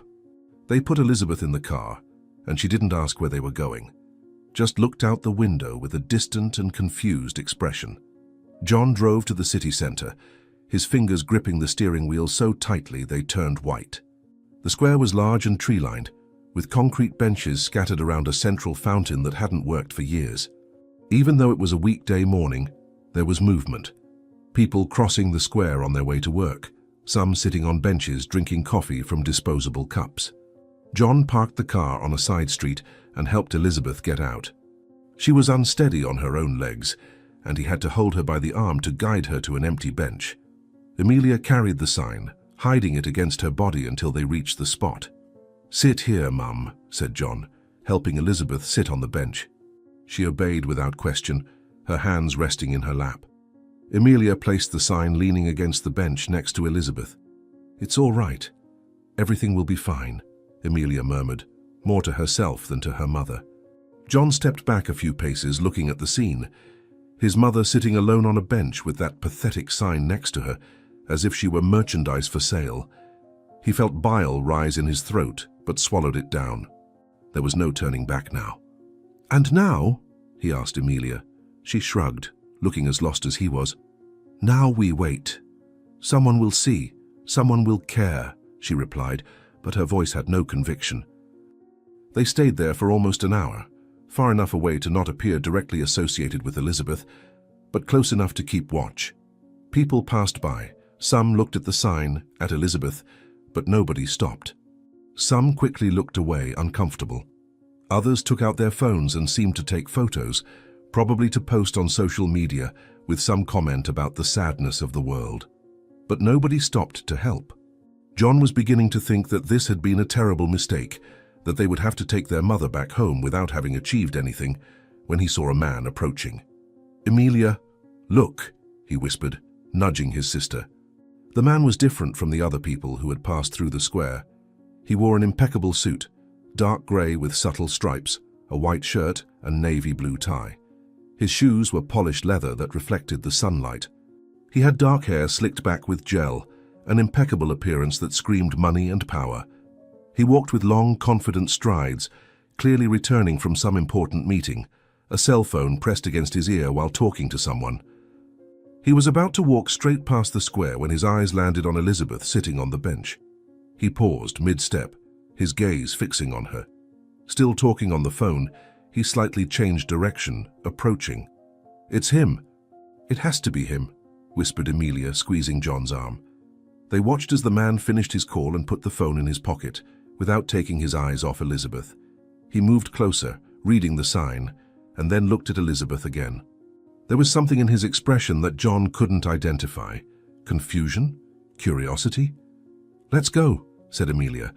Speaker 1: They put Elizabeth in the car, and she didn't ask where they were going. Just looked out the window with a distant and confused expression. John drove to the city center, his fingers gripping the steering wheel so tightly they turned white. The square was large and tree-lined, with concrete benches scattered around a central fountain that hadn't worked for years. Even though it was a weekday morning, there was movement. People crossing the square on their way to work, some sitting on benches drinking coffee from disposable cups. John parked the car on a side street and helped Elizabeth get out. She was unsteady on her own legs, and he had to hold her by the arm to guide her to an empty bench. Emilia carried the sign, hiding it against her body until they reached the spot. "Sit here, Mum," said John, helping Elizabeth sit on the bench. She obeyed without question, her hands resting in her lap. Emilia placed the sign leaning against the bench next to Elizabeth. "It's all right. Everything will be fine," Emilia murmured, more to herself than to her mother. John stepped back a few paces, looking at the scene. His mother sitting alone on a bench with that pathetic sign next to her, as if she were merchandise for sale. He felt bile rise in his throat, but swallowed it down. There was no turning back now. "And now?" he asked Emilia. She shrugged, looking as lost as he was. "Now we wait. Someone will see. Someone will care," she replied, but her voice had no conviction. They stayed there for almost an hour, far enough away to not appear directly associated with Elizabeth, but close enough to keep watch. People passed by. Some looked at the sign, at Elizabeth, but nobody stopped. Some quickly looked away, uncomfortable. Others took out their phones and seemed to take photos, probably to post on social media with some comment about the sadness of the world. But nobody stopped to help. John was beginning to think that this had been a terrible mistake, that they would have to take their mother back home without having achieved anything, when he saw a man approaching. "Emilia, look," he whispered, nudging his sister. The man was different from the other people who had passed through the square. He wore an impeccable suit, dark grey with subtle stripes, a white shirt and navy blue tie. His shoes were polished leather that reflected the sunlight. He had dark hair slicked back with gel, an impeccable appearance that screamed money and power. He walked with long, confident strides, clearly returning from some important meeting, a cell phone pressed against his ear while talking to someone. He was about to walk straight past the square when his eyes landed on Elizabeth sitting on the bench. He paused mid-step, his gaze fixing on her. Still talking on the phone, he slightly changed direction, approaching. "It's him. It has to be him," whispered Emilia, squeezing John's arm. They watched as the man finished his call and put the phone in his pocket, without taking his eyes off Elizabeth. He moved closer, reading the sign, and then looked at Elizabeth again. There was something in his expression that John couldn't identify. Confusion? Curiosity? "Let's go," said Emilia,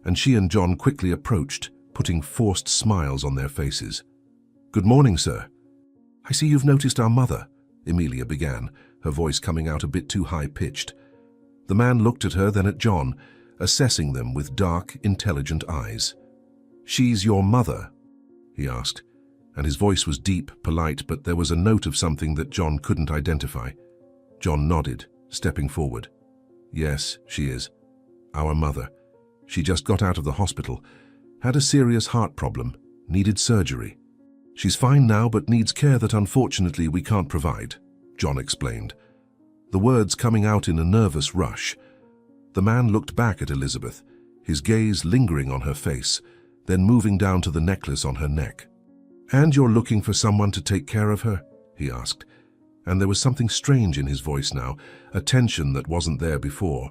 Speaker 1: and she and John quickly approached, putting forced smiles on their faces. "Good morning, sir." "I see you've noticed our mother," Emilia began, her voice coming out a bit too high-pitched. The man looked at her, then at John, assessing them with dark, intelligent eyes. "She's your mother?" he asked, and his voice was deep, polite, but there was a note of something that John couldn't identify. John nodded, stepping forward. "Yes, she is. Our mother. She just got out of the hospital, had a serious heart problem, needed surgery. She's fine now but needs care that unfortunately we can't provide," John explained, the words coming out in a nervous rush. The man looked back at Elizabeth, his gaze lingering on her face, then moving down to the necklace on her neck. "And you're looking for someone to take care of her?" he asked, and there was something strange in his voice now, a tension that wasn't there before.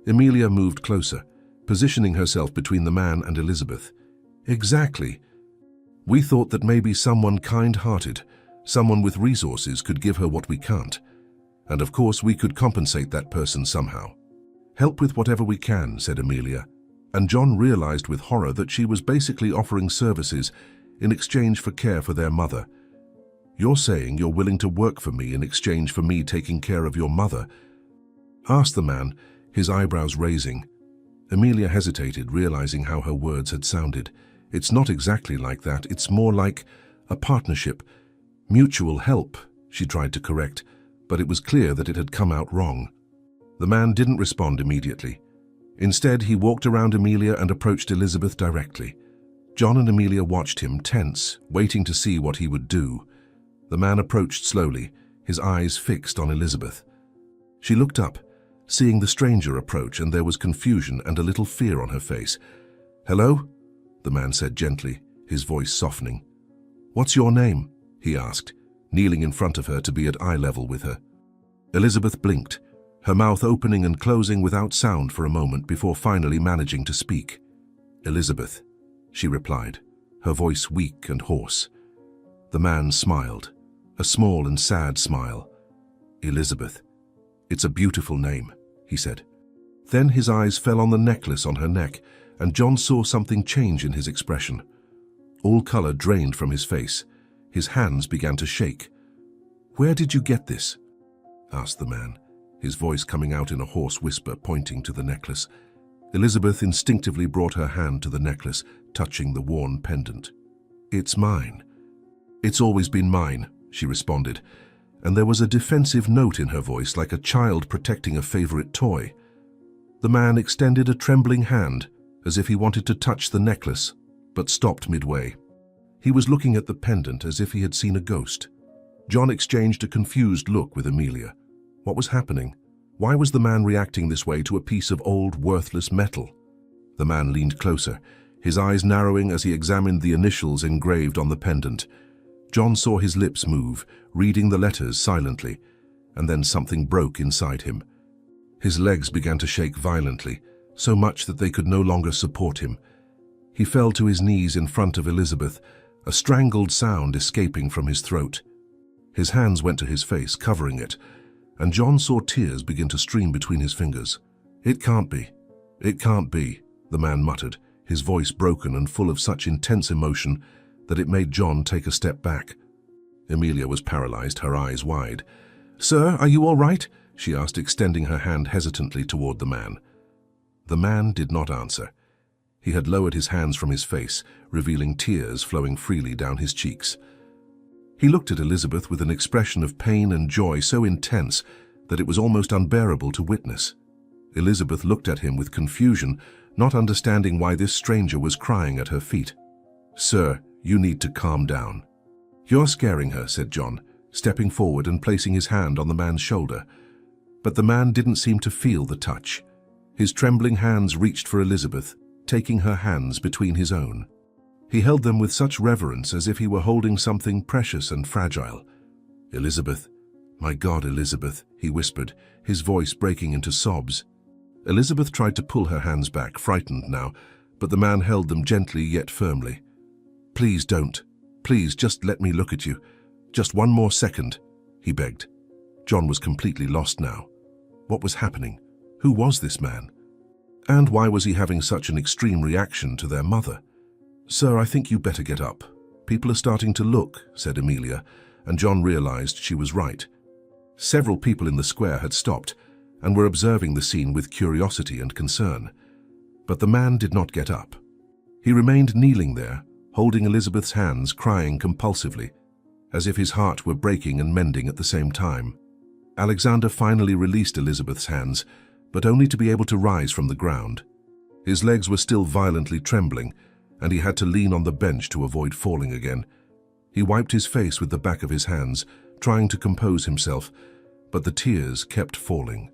Speaker 1: Emilia moved closer, positioning herself between the man and Elizabeth. "Exactly. We thought that maybe someone kind-hearted, someone with resources could give her what we can't. And of course we could compensate that person somehow. Help with whatever we can," said Emilia, and John realized with horror that she was basically offering services in exchange for care for their mother. "You're saying you're willing to work for me in exchange for me taking care of your mother?" asked the man, his eyebrows raising. Emilia hesitated, realizing how her words had sounded. "It's not exactly like that. It's more like a partnership. Mutual help," she tried to correct, but it was clear that it had come out wrong. The man didn't respond immediately. Instead, he walked around Emilia and approached Elizabeth directly. John and Emilia watched him, tense, waiting to see what he would do. The man approached slowly, his eyes fixed on Elizabeth. She looked up, seeing the stranger approach, and there was confusion and a little fear on her face. "Hello?" the man said gently, his voice softening. "What's your name?" he asked, kneeling in front of her to be at eye level with her. Elizabeth blinked, her mouth opening and closing without sound for a moment before finally managing to speak. "Elizabeth," she replied, her voice weak and hoarse. The man smiled, a small and sad smile. "Elizabeth, it's a beautiful name," he said. Then his eyes fell on the necklace on her neck, and John saw something change in his expression. All color drained from his face. His hands began to shake. "Where did you get this?" asked the man, his voice coming out in a hoarse whisper, pointing to the necklace. Elizabeth instinctively brought her hand to the necklace, touching the worn pendant. "It's mine." "It's always been mine," she responded, and there was a defensive note in her voice, like a child protecting a favorite toy. The man extended a trembling hand, as if he wanted to touch the necklace, but stopped midway. He was looking at the pendant as if he had seen a ghost. John exchanged a confused look with Amelia. What was happening? Why was the man reacting this way to a piece of old, worthless metal? The man leaned closer, his eyes narrowing as he examined the initials engraved on the pendant. John saw his lips move, reading the letters silently, and then something broke inside him. His legs began to shake violently, so much that they could no longer support him. He fell to his knees in front of Elizabeth, a strangled sound escaping from his throat. His hands went to his face, covering it, and John saw tears begin to stream between his fingers. "It can't be. It can't be," the man muttered, his voice broken and full of such intense emotion that it made John take a step back. Amelia was paralyzed, her eyes wide. "Sir, are you all right?" she asked, extending her hand hesitantly toward the man. The man did not answer. He had lowered his hands from his face, revealing tears flowing freely down his cheeks. He looked at Elizabeth with an expression of pain and joy so intense that it was almost unbearable to witness. Elizabeth looked at him with confusion, not understanding why this stranger was crying at her feet. "Sir, you need to calm down." "You're scaring her," said John, stepping forward and placing his hand on the man's shoulder. But the man didn't seem to feel the touch. His trembling hands reached for Elizabeth, taking her hands between his own. He held them with such reverence as if he were holding something precious and fragile. "Elizabeth, my God, Elizabeth," he whispered, his voice breaking into sobs. Elizabeth tried to pull her hands back, frightened now, but the man held them gently yet firmly. "Please don't. Please just let me look at you. Just one more second," he begged. John was completely lost now. What was happening? Who was this man? And why was he having such an extreme reaction to their mother? "Sir, I think you better get up. People are starting to look," said Amelia, and John realized she was right. Several people in the square had stopped and were observing the scene with curiosity and concern. But the man did not get up. He remained kneeling there, holding Elizabeth's hands, crying compulsively, as if his heart were breaking and mending at the same time. Alexander finally released Elizabeth's hands, but only to be able to rise from the ground. His legs were still violently trembling, and he had to lean on the bench to avoid falling again. He wiped his face with the back of his hands, trying to compose himself, but the tears kept falling.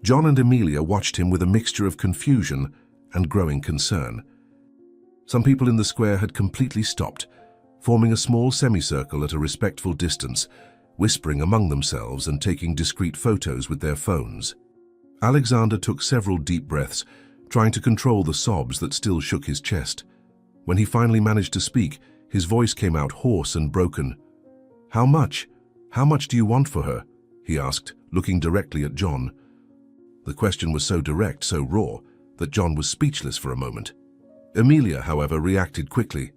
Speaker 1: John and Amelia watched him with a mixture of confusion and growing concern. Some people in the square had completely stopped, forming a small semicircle at a respectful distance, whispering among themselves and taking discreet photos with their phones. Alexander took several deep breaths, trying to control the sobs that still shook his chest. When he finally managed to speak, his voice came out hoarse and broken. "How much? How much do you want for her?" he asked, looking directly at John. The question was so direct, so raw, that John was speechless for a moment. Amelia, however, reacted quickly.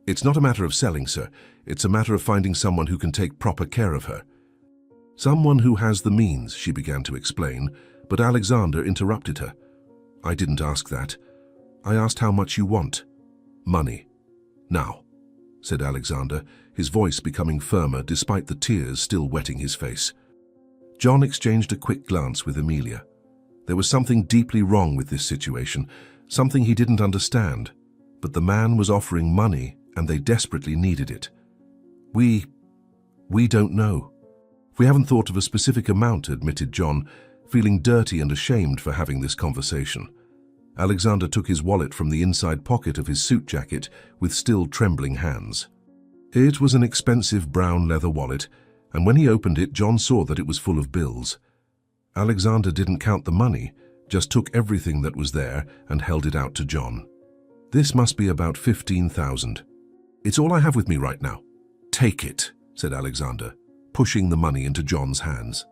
Speaker 1: "It's not a matter of selling, sir. It's a matter of finding someone who can take proper care of her." "Someone who has the means," she began to explain, but Alexander interrupted her. "I didn't ask that. I asked how much you want." "Money. Now," said Alexander, his voice becoming firmer despite the tears still wetting his face. John exchanged a quick glance with Amelia. There was something deeply wrong with this situation, something he didn't understand, but the man was offering money and they desperately needed it. We don't know. We haven't thought of a specific amount," admitted John, feeling dirty and ashamed for having this conversation. Alexander took his wallet from the inside pocket of his suit jacket with still trembling hands. It was an expensive brown leather wallet, and when he opened it, John saw that it was full of bills. Alexander didn't count the money, just took everything that was there and held it out to John. "This must be about 15,000. It's all I have with me right now." "Take it," said Alexander, pushing the money into John's hands.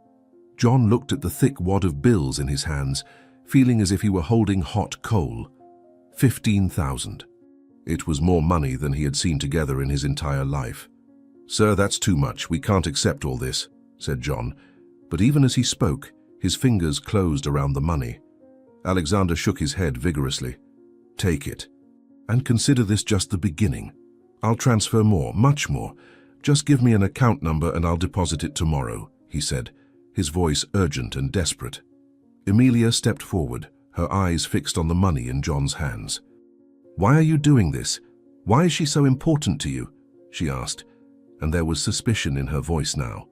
Speaker 1: John looked at the thick wad of bills in his hands, feeling as if he were holding hot coal. 15,000. It was more money than he had seen together in his entire life. "Sir, that's too much. We can't accept all this," said John. But even as he spoke, his fingers closed around the money. Alexander shook his head vigorously. "Take it. And consider this just the beginning. I'll transfer more, much more. Just give me an account number and I'll deposit it tomorrow," he said, his voice urgent and desperate. Amelia stepped forward, her eyes fixed on the money in John's hands. "Why are you doing this? Why is she so important to you?" she asked. and there was suspicion in her voice now.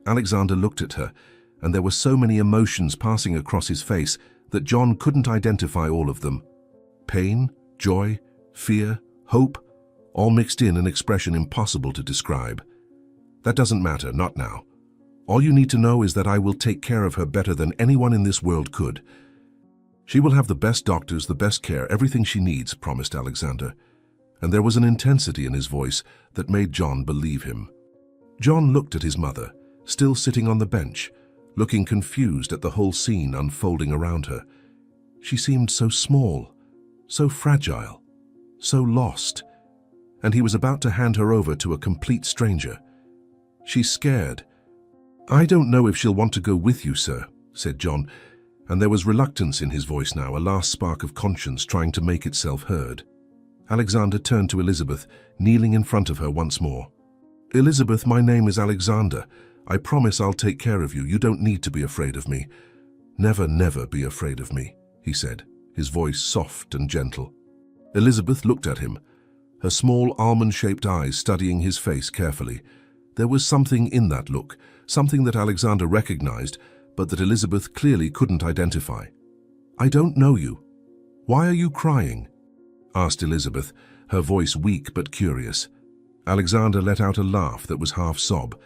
Speaker 1: Alexander looked at her, and there were so many emotions passing across his face that John couldn't identify all of them. Pain, joy, fear, hope, all mixed in an expression impossible to describe. That doesn't matter, not now. All you need to know is that I will take care of her better than anyone in this world could. She will have the best doctors, the best care, everything she needs, promised Alexander. And there was an intensity in his voice that made John believe him. John looked at his mother, still sitting on the bench, looking confused at the whole scene unfolding around her. She seemed so small, so fragile, so lost, and he was about to hand her over to a complete stranger. She's scared. I don't know if she'll want to go with you, sir, said John, and there was reluctance in his voice now, a last spark of conscience trying to make itself heard. Alexander turned to Elizabeth, kneeling in front of her once more. Elizabeth, my name is Alexander. I promise I'll take care of you. You don't need to be afraid of me. Never, never be afraid of me, he said, his voice soft and gentle. Elizabeth looked at him, her small almond-shaped eyes studying his face carefully. There was something in that look, something that Alexander recognized, but that Elizabeth clearly couldn't identify. I don't know you. Why are you crying? Asked Elizabeth, her voice weak but curious. Alexander let out a laugh that was half sob.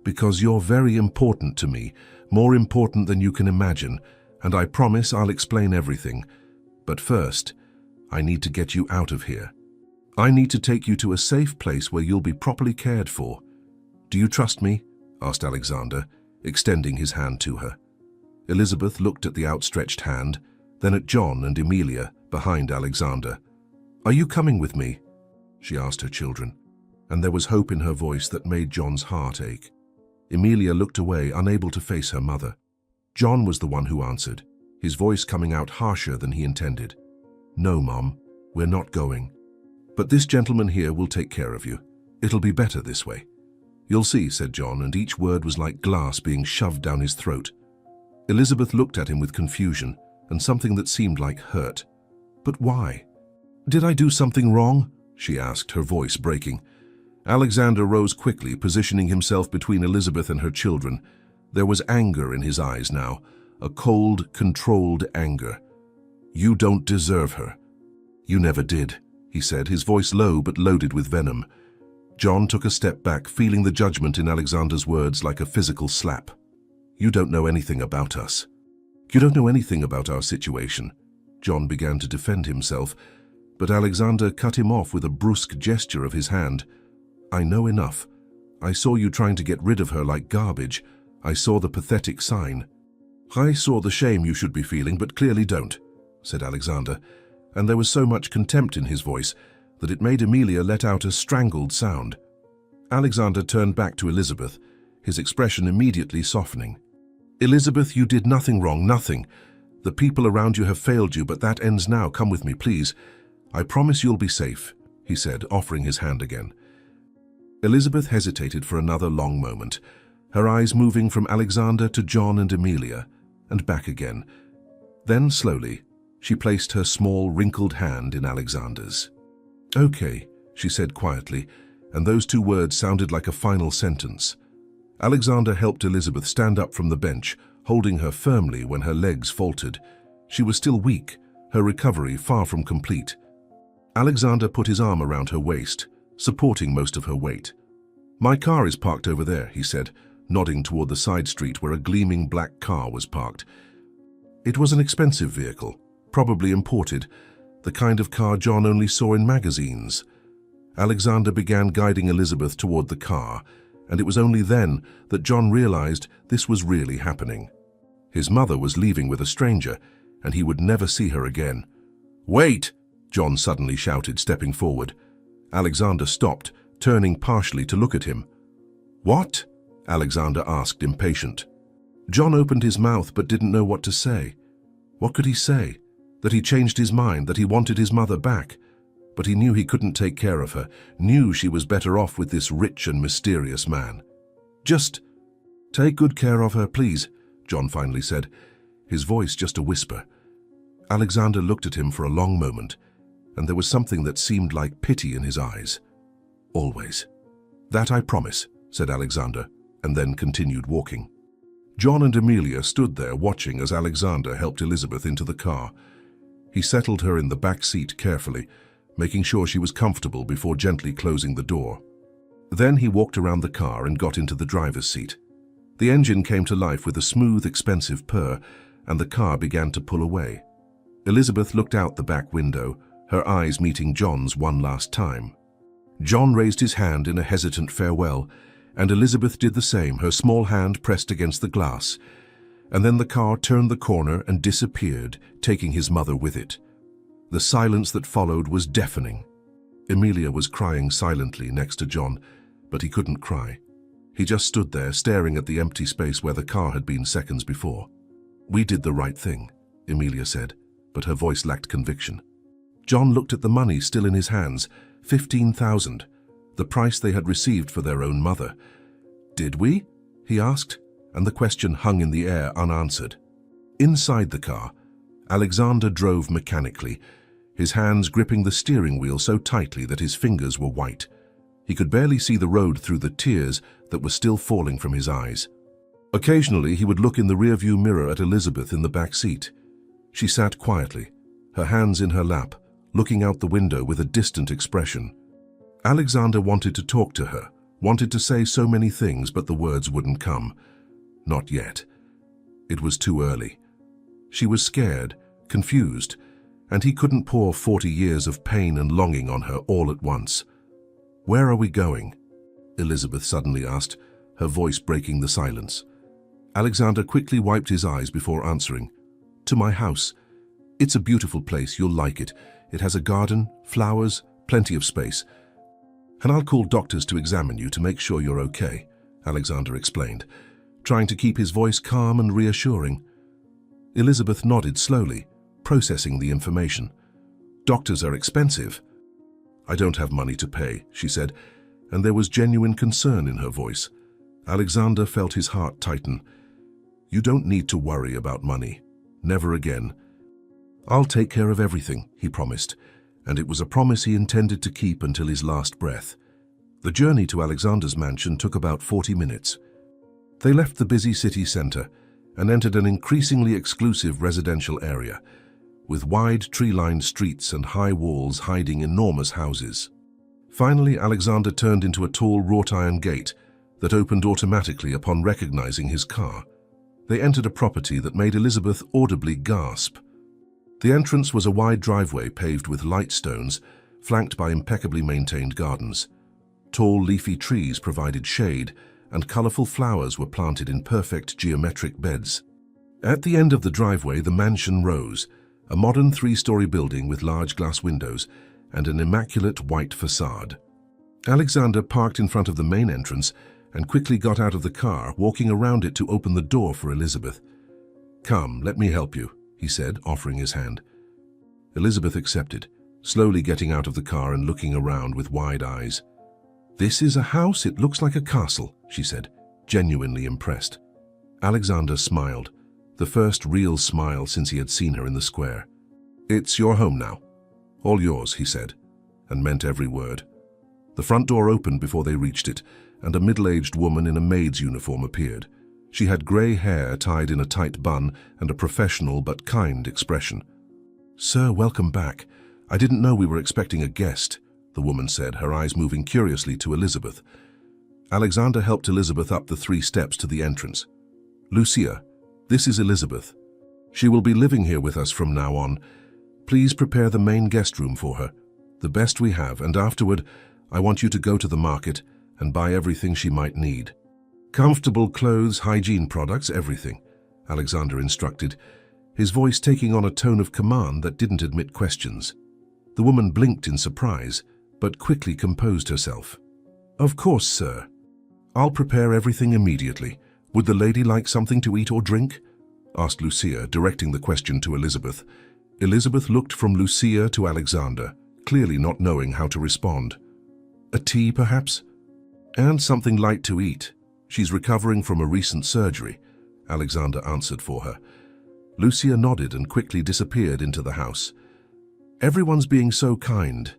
Speaker 1: Because you're very important to me, more important than you can imagine, and I promise I'll explain everything. But first, I need to get you out of here. I need to take you to a safe place where you'll be properly cared for. Do you trust me? Asked Alexander, extending his hand to her. Elizabeth looked at the outstretched hand, then at John and Emilia behind Alexander. Are you coming with me? She asked her children, and there was hope in her voice that made John's heart ache. Emilia looked away, unable to face her mother. John was the one who answered, his voice coming out harsher than he intended. No, Mom, we're not going. But this gentleman here will take care of you. It'll be better this way. You'll see, said John, and each word was like glass being shoved down his throat. Elizabeth looked at him with confusion and something that seemed like hurt. But why? Did I do something wrong? She asked, her voice breaking. Alexander rose quickly, positioning himself between Elizabeth and her children. There was anger in his eyes now, a cold, controlled anger. You don't deserve her. You never did, he said, his voice low but loaded with venom. John took a step back, feeling the judgment in Alexander's words like a physical slap. You don't know anything about us. You don't know anything about our situation. John began to defend himself, but Alexander cut him off with a brusque gesture of his hand. I know enough. I saw you trying to get rid of her like garbage. I saw the pathetic sign. I saw the shame you should be feeling, but clearly don't, said Alexander, and there was so much contempt in his voice that it made Emilia let out a strangled sound. Alexander turned back to Elizabeth, his expression immediately softening. Elizabeth, you did nothing wrong, nothing. The people around you have failed you, but that ends now. Come with me, please. I promise you'll be safe, he said, offering his hand again. Elizabeth hesitated for another long moment, her eyes moving from Alexander to John and Emilia, and back again. Then, slowly, she placed her small, wrinkled hand in Alexander's. Okay, she said quietly, and those two words sounded like a final sentence. Alexander helped Elizabeth stand up from the bench, holding her firmly when her legs faltered. She was still weak, her recovery far from complete. Alexander put his arm around her waist, supporting most of her weight. My car is parked over there, he said, nodding toward the side street where a gleaming black car was parked. It was an expensive vehicle, probably imported, the kind of car John only saw in magazines. Alexander began guiding Elizabeth toward the car, and it was only then that John realized this was really happening. His mother was leaving with a stranger, and he would never see her again. Wait! John suddenly shouted, stepping forward. Alexander stopped, turning partially to look at him. What? Alexander asked, impatient. John opened his mouth but didn't know what to say. What could he say? That he changed his mind, that he wanted his mother back. But he knew he couldn't take care of her, knew she was better off with this rich and mysterious man. Just take good care of her, please, John finally said, his voice just a whisper. Alexander looked at him for a long moment, and there was something that seemed like pity in his eyes. Always. "That I promise," said Alexander, and then continued walking. John and Amelia stood there watching as Alexander helped Elizabeth into the car. He settled her in the back seat carefully, making sure she was comfortable before gently closing the door. Then he walked around the car and got into the driver's seat. The engine came to life with a smooth, expensive purr, and the car began to pull away. Elizabeth looked out the back window, her eyes meeting John's one last time. John raised his hand in a hesitant farewell, and Elizabeth did the same, her small hand pressed against the glass. And then the car turned the corner and disappeared, taking his mother with it. The silence that followed was deafening. Amelia was crying silently next to John, but he couldn't cry. He just stood there, staring at the empty space where the car had been seconds before. "We did the right thing," Amelia said, but her voice lacked conviction. John looked at the money still in his hands, 15,000, the price they had received for their own mother. "Did we?" he asked, and the question hung in the air unanswered. Inside the car, Alexander drove mechanically, his hands gripping the steering wheel so tightly that his fingers were white. He could barely see the road through the tears that were still falling from his eyes. Occasionally, he would look in the rearview mirror at Elizabeth in the back seat. She sat quietly, her hands in her lap, looking out the window with a distant expression. Alexander wanted to talk to her, wanted to say so many things, but the words wouldn't come. Not yet. It was too early. She was scared, confused, and he couldn't pour 40 years of pain and longing on her all at once. "Where are we going?" Elizabeth suddenly asked, her voice breaking the silence. Alexander quickly wiped his eyes before answering. "To my house. It's a beautiful place, you'll like it. It has a garden, flowers, plenty of space. And I'll call doctors to examine you to make sure you're okay," Alexander explained, trying to keep his voice calm and reassuring. Elizabeth nodded slowly, processing the information. "Doctors are expensive." "I don't have money to pay," she said, and there was genuine concern in her voice. Alexander felt his heart tighten. "You don't need to worry about money. Never again. I'll take care of everything," he promised, and it was a promise he intended to keep until his last breath. The journey to Alexander's mansion took about 40 minutes. They left the busy city center and entered an increasingly exclusive residential area, with wide tree-lined streets and high walls hiding enormous houses. Finally, Alexander turned into a tall wrought-iron gate that opened automatically upon recognizing his car. They entered a property that made Elizabeth audibly gasp. The entrance was a wide driveway paved with light stones, flanked by impeccably maintained gardens. Tall leafy trees provided shade, and colorful flowers were planted in perfect geometric beds. At the end of the driveway, the mansion rose, a modern 3-story building with large glass windows and an immaculate white facade. Alexander parked in front of the main entrance and quickly got out of the car, walking around it to open the door for Elizabeth. "Come, let me help you," he said, offering his hand. Elizabeth accepted, slowly getting out of the car and looking around with wide eyes. "This is a house? It looks like a castle," she said, genuinely impressed. Alexander smiled, the first real smile since he had seen her in the square. "It's your home now. All yours," he said, and meant every word. The front door opened before they reached it, and a middle-aged woman in a maid's uniform appeared. She had grey hair tied in a tight bun and a professional but kind expression. "Sir, welcome back. I didn't know we were expecting a guest," the woman said, her eyes moving curiously to Elizabeth. Alexander helped Elizabeth up the 3 steps to the entrance. "Lucia, this is Elizabeth. She will be living here with us from now on. Please prepare the main guest room for her, the best we have, and afterward, I want you to go to the market and buy everything she might need. Comfortable clothes, hygiene products, everything," Alexander instructed, his voice taking on a tone of command that didn't admit questions. The woman blinked in surprise, but quickly composed herself. "Of course, sir. I'll prepare everything immediately. Would the lady like something to eat or drink?" asked Lucia, directing the question to Elizabeth. Elizabeth looked from Lucia to Alexander, clearly not knowing how to respond. "A tea, perhaps? And something light to eat. She's recovering from a recent surgery," Alexander answered for her. Lucia nodded and quickly disappeared into the house. "Everyone's being so kind."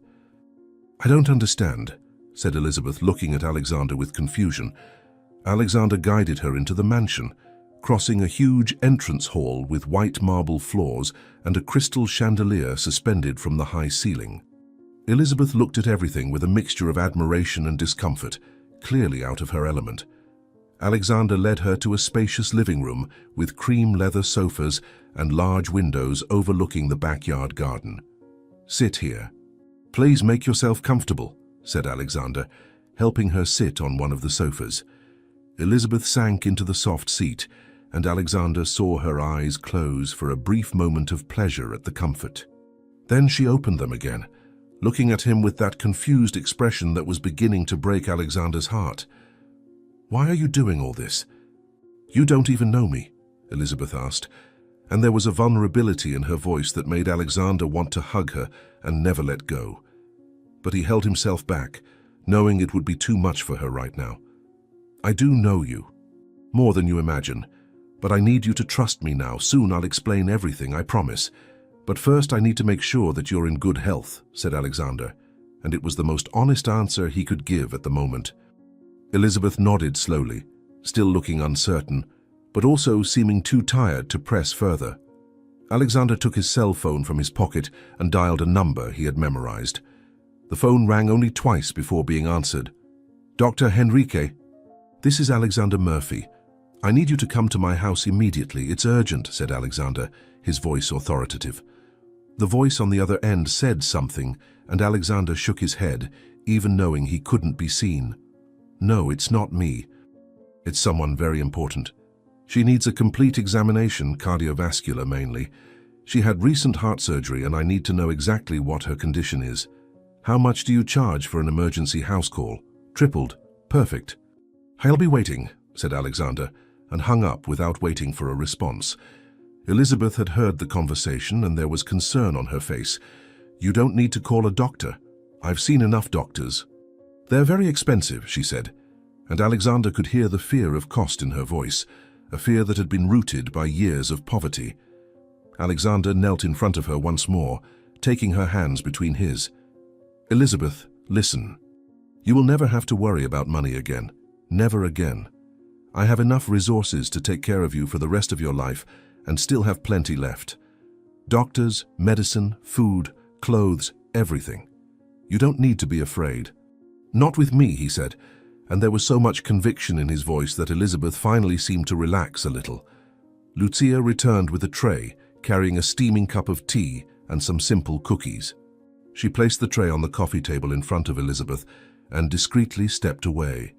Speaker 1: "I don't understand," said Elizabeth, looking at Alexander with confusion. Alexander guided her into the mansion, crossing a huge entrance hall with white marble floors and a crystal chandelier suspended from the high ceiling. Elizabeth looked at everything with a mixture of admiration and discomfort, clearly out of her element. Alexander led her to a spacious living room with cream leather sofas and large windows overlooking the backyard garden. "Sit here. Please make yourself comfortable," said Alexander, helping her sit on one of the sofas. Elizabeth sank into the soft seat, and Alexander saw her eyes close for a brief moment of pleasure at the comfort. Then she opened them again, looking at him with that confused expression that was beginning to break Alexander's heart. "Why are you doing all this? You don't even know me," Elizabeth asked, and there was a vulnerability in her voice that made Alexander want to hug her and never let go. But he held himself back, knowing it would be too much for her right now. "I do know you, more than you imagine, but I need you to trust me now. Soon I'll explain everything, I promise. But first I need to make sure that you're in good health," said Alexander, and it was the most honest answer he could give at the moment. Elizabeth nodded slowly, still looking uncertain, but also seeming too tired to press further. Alexander took his cell phone from his pocket and dialed a number he had memorized. The phone rang only twice before being answered. "Dr. Henrique, this is Alexander Murphy. I need you to come to my house immediately. It's urgent," said Alexander, his voice authoritative. The voice on the other end said something, and Alexander shook his head, even knowing he couldn't be seen. "No, it's not me. It's someone very important. She needs a complete examination, cardiovascular mainly. She had recent heart surgery and I need to know exactly what her condition is. How much do you charge for an emergency house call?" "Tripled. Perfect." "I'll be waiting," said Alexander, and hung up without waiting for a response. Elizabeth had heard the conversation and there was concern on her face. "You don't need to call a doctor. I've seen enough doctors." "They're very expensive," she said, and Alexander could hear the fear of cost in her voice, a fear that had been rooted by years of poverty. Alexander knelt in front of her once more, taking her hands between his. "Elizabeth, listen. You will never have to worry about money again. Never again. I have enough resources to take care of you for the rest of your life and still have plenty left. Doctors, medicine, food, clothes, everything. You don't need to be afraid." "Not with me," he said, and there was so much conviction in his voice that Elizabeth finally seemed to relax a little. Lucia returned with a tray, carrying a steaming cup of tea and some simple cookies. She placed the tray on the coffee table in front of Elizabeth and discreetly stepped away.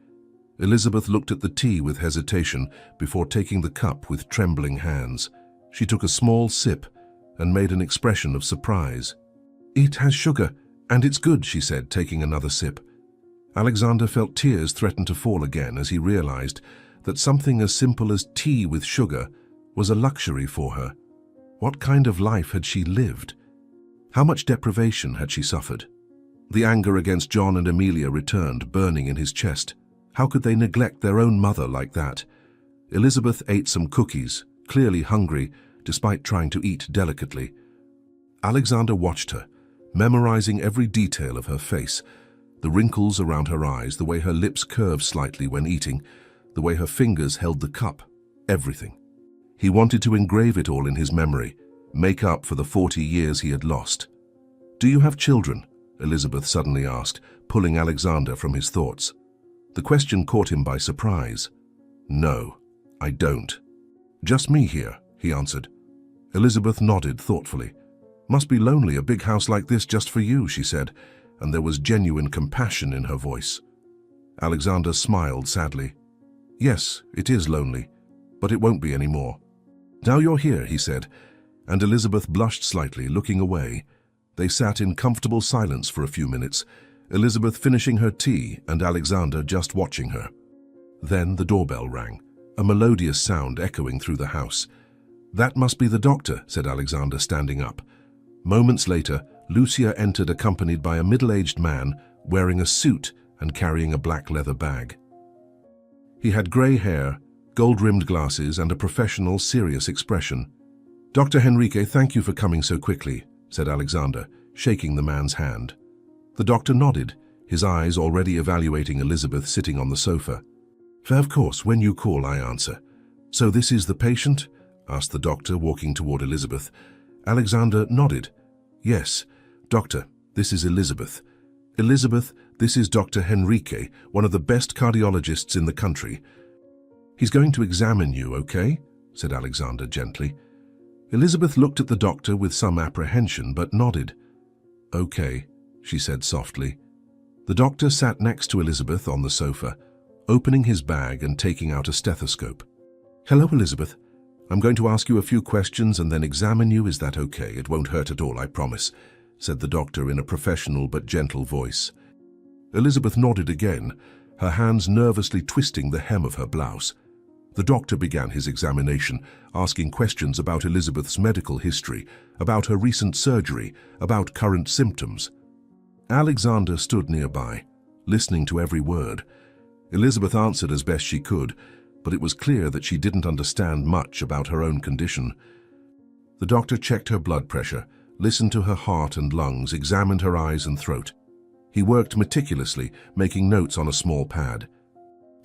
Speaker 1: Elizabeth looked at the tea with hesitation before taking the cup with trembling hands. She took a small sip and made an expression of surprise. "It has sugar, and it's good," she said, taking another sip. Alexander felt tears threaten to fall again as he realized that something as simple as tea with sugar was a luxury for her. What kind of life had she lived? How much deprivation had she suffered? The anger against John and Amelia returned, burning in his chest. How could they neglect their own mother like that? Elizabeth ate some cookies, clearly hungry, despite trying to eat delicately. Alexander watched her, memorizing every detail of her face, the wrinkles around her eyes, the way her lips curved slightly when eating, the way her fingers held the cup, everything. He wanted to engrave it all in his memory, make up for the 40 years he had lost. "Do you have children?" Elizabeth suddenly asked, pulling Alexander from his thoughts. The question caught him by surprise. "No, I don't." "Just me here," he answered. Elizabeth nodded thoughtfully. "Must be lonely, a big house like this just for you," she said, and there was genuine compassion in her voice. Alexander smiled sadly. "Yes, it is lonely, but it won't be anymore." "Now you're here," he said, and Elizabeth blushed slightly, looking away. They sat in comfortable silence for a few minutes, Elizabeth finishing her tea and Alexander just watching her. Then the doorbell rang, a melodious sound echoing through the house. "That must be the doctor," said Alexander, standing up. Moments later, Lucia entered accompanied by a middle-aged man wearing a suit and carrying a black leather bag. He had grey hair, gold-rimmed glasses, and a professional, serious expression. "Dr. Henrique, thank you for coming so quickly," said Alexander, shaking the man's hand. The doctor nodded, his eyes already evaluating Elizabeth sitting on the sofa. "Of course, when you call, I answer. So this is the patient?" asked the doctor, walking toward Elizabeth. Alexander nodded. "Yes, doctor, this is Elizabeth. Elizabeth, this is Dr. Henrique, one of the best cardiologists in the country. He's going to examine you, okay?" said Alexander gently. Elizabeth looked at the doctor with some apprehension, but nodded. "Okay," she said softly. The doctor sat next to Elizabeth on the sofa, opening his bag and taking out a stethoscope. "Hello, Elizabeth. I'm going to ask you a few questions and then examine you. Is that okay? It won't hurt at all, I promise," said the doctor in a professional but gentle voice. Elizabeth nodded again, her hands nervously twisting the hem of her blouse. The doctor began his examination, asking questions about Elizabeth's medical history, about her recent surgery, about current symptoms. Alexander stood nearby, listening to every word. Elizabeth answered as best she could, but it was clear that she didn't understand much about her own condition. The doctor checked her blood pressure, listened to her heart and lungs, examined her eyes and throat. He worked meticulously, making notes on a small pad.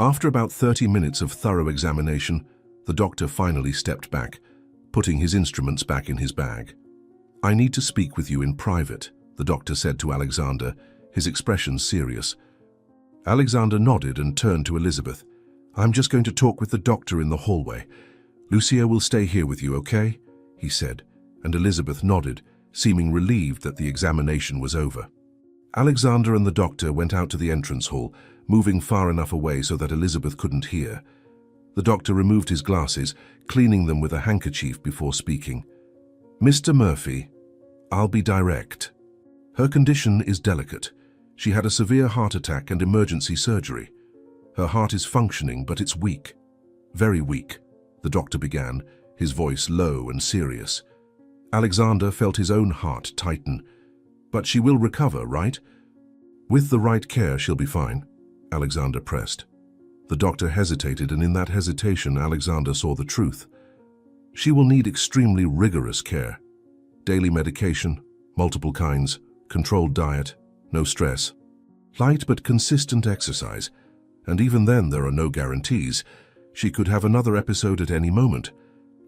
Speaker 1: After about 30 minutes of thorough examination, the doctor finally stepped back, putting his instruments back in his bag. "I need to speak with you in private," the doctor said to Alexander, his expression serious. Alexander nodded and turned to Elizabeth. "I'm just going to talk with the doctor in the hallway. Lucia will stay here with you, okay?" he said, and Elizabeth nodded, seeming relieved that the examination was over. Alexander and the doctor went out to the entrance hall, moving far enough away so that Elizabeth couldn't hear. The doctor removed his glasses, cleaning them with a handkerchief before speaking. "Mr. Murphy, I'll be direct. Her condition is delicate. She had a severe heart attack and emergency surgery. Her heart is functioning, but it's weak. Very weak," the doctor began, his voice low and serious. Alexander felt his own heart tighten. "But she will recover, right?" "With the right care, she'll be fine," Alexander pressed. The doctor hesitated, and in that hesitation, Alexander saw the truth. "She will need extremely rigorous care. Daily medication, multiple kinds, controlled diet, no stress, light but consistent exercise. And even then, there are no guarantees. She could have another episode at any moment.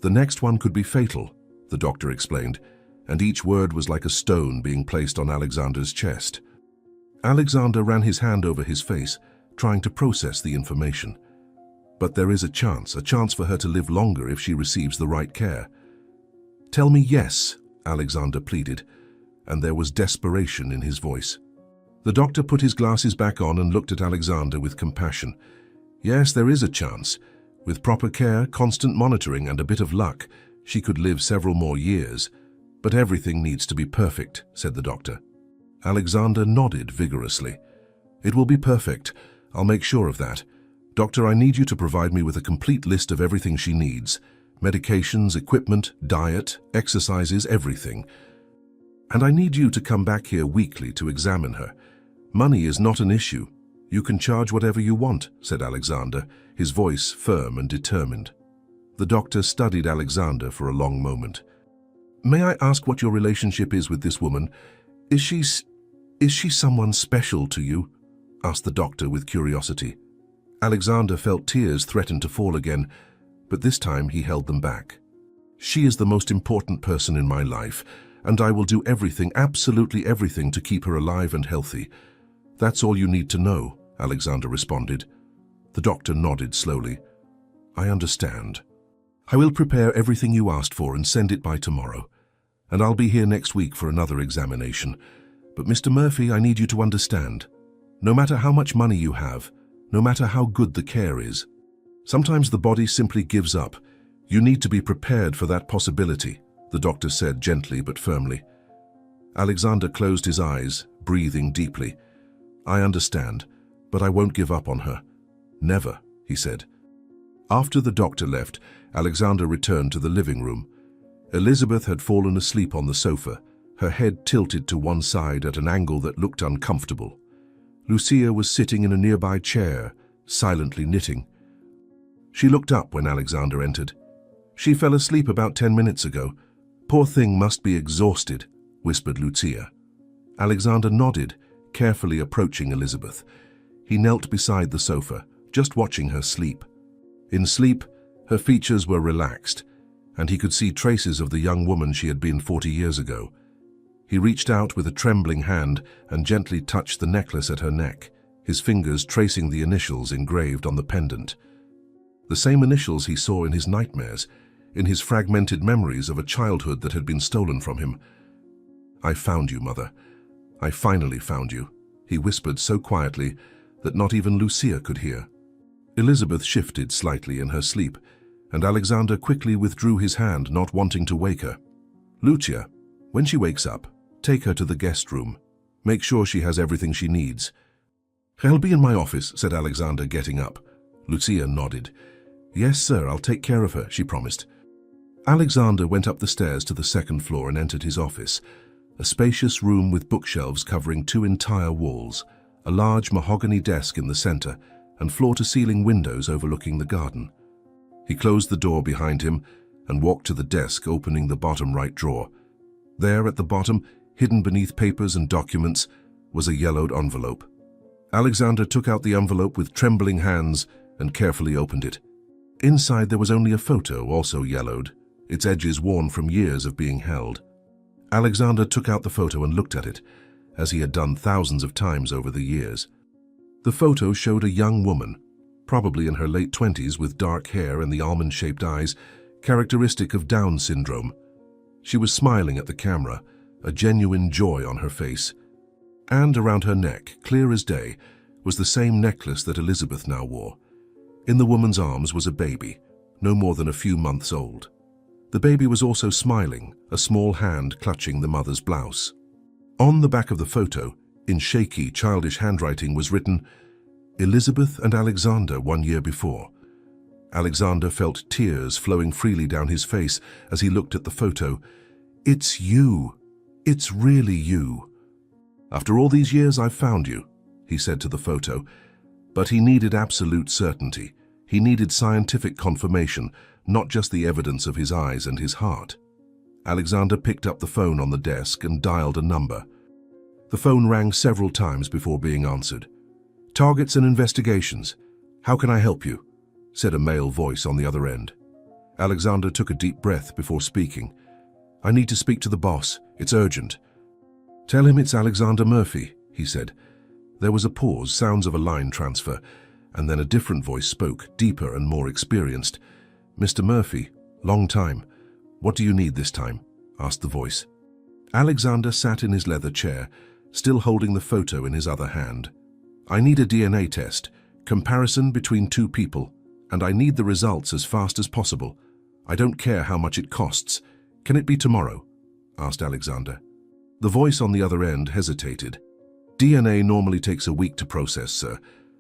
Speaker 1: The next one could be fatal," the doctor explained, and each word was like a stone being placed on Alexander's chest. Alexander ran his hand over his face, trying to process the information. "But there is a chance for her to live longer if she receives the right care." "Tell me yes," Alexander pleaded, and there was desperation in his voice. The doctor put his glasses back on and looked at Alexander with compassion. "Yes, there is a chance. With proper care, constant monitoring, and a bit of luck, she could live several more years. But everything needs to be perfect," said the doctor. Alexander nodded vigorously. "It will be perfect. I'll make sure of that. Doctor, I need you to provide me with a complete list of everything she needs. Medications, equipment, diet, exercises, everything. And I need you to come back here weekly to examine her. Money is not an issue. You can charge whatever you want," said Alexander, his voice firm and determined. The doctor studied Alexander for a long moment. "May I ask what your relationship is with this woman? Is she someone special to you?" asked the doctor with curiosity. Alexander felt tears threaten to fall again, but this time he held them back. "She is the most important person in my life, and I will do everything, absolutely everything, to keep her alive and healthy. That's all you need to know," Alexander responded. The doctor nodded slowly. "I understand. I will prepare everything you asked for and send it by tomorrow. And I'll be here next week for another examination. But Mr. Murphy, I need you to understand. No matter how much money you have, no matter how good the care is, sometimes the body simply gives up. You need to be prepared for that possibility," the doctor said gently but firmly. Alexander closed his eyes, breathing deeply. "I understand, but I won't give up on her. Never," he said. After the doctor left, Alexander returned to the living room. Elizabeth had fallen asleep on the sofa, her head tilted to one side at an angle that looked uncomfortable. Lucia was sitting in a nearby chair, silently knitting. She looked up when Alexander entered. "She fell asleep about 10 minutes ago. Poor thing must be exhausted," whispered Lucia. Alexander nodded, carefully approaching Elizabeth. He knelt beside the sofa, just watching her sleep. In sleep, her features were relaxed, and he could see traces of the young woman she had been 40 years ago. He reached out with a trembling hand and gently touched the necklace at her neck, his fingers tracing the initials engraved on the pendant. The same initials he saw in his nightmares, in his fragmented memories of a childhood that had been stolen from him. "I found you, Mother. I finally found you," he whispered so quietly that not even Lucia could hear. Elizabeth shifted slightly in her sleep, and Alexander quickly withdrew his hand, not wanting to wake her. "Lucia, when she wakes up, take her to the guest room. Make sure she has everything she needs." "I'll be in my office," said Alexander, getting up. Lucia nodded. "Yes, sir, I'll take care of her," she promised. Alexander went up the stairs to the second floor and entered his office, a spacious room with bookshelves covering 2 entire walls, a large mahogany desk in the center, and floor-to-ceiling windows overlooking the garden. He closed the door behind him and walked to the desk, opening the bottom right drawer. There at the bottom, hidden beneath papers and documents, was a yellowed envelope. Alexander took out the envelope with trembling hands and carefully opened it. Inside there was only a photo, also yellowed, its edges worn from years of being held. Alexander took out the photo and looked at it, as he had done thousands of times over the years. The photo showed a young woman, probably in her late 20s, with dark hair and the almond-shaped eyes, characteristic of Down syndrome. She was smiling at the camera, a genuine joy on her face. And around her neck, clear as day, was the same necklace that Elizabeth now wore. In the woman's arms was a baby, no more than a few months old. The baby was also smiling, a small hand clutching the mother's blouse. On the back of the photo, in shaky, childish handwriting, was written, "Elizabeth and Alexander 1 year before." Alexander felt tears flowing freely down his face as he looked at the photo. "It's you. It's really you. After all these years, I've found you," he said to the photo. But he needed absolute certainty. He needed scientific confirmation, not just the evidence of his eyes and his heart. Alexander picked up the phone on the desk and dialed a number. The phone rang several times before being answered. "Targets and investigations. How can I help you?" said a male voice on the other end. Alexander took a deep breath before speaking. "I need to speak to the boss. It's urgent." "Tell him it's Alexander Murphy," he said. There was a pause, sounds of a line transfer, and then a different voice spoke, deeper and more experienced. "Mr. Murphy, long time. What do you need this time?" asked the voice. Alexander sat in his leather chair, still holding the photo in his other hand. "I need a DNA test, comparison between 2 people, and I need the results as fast as possible. I don't care how much it costs. Can it be tomorrow?" asked Alexander. The voice on the other end hesitated. "DNA normally takes a week to process, sir,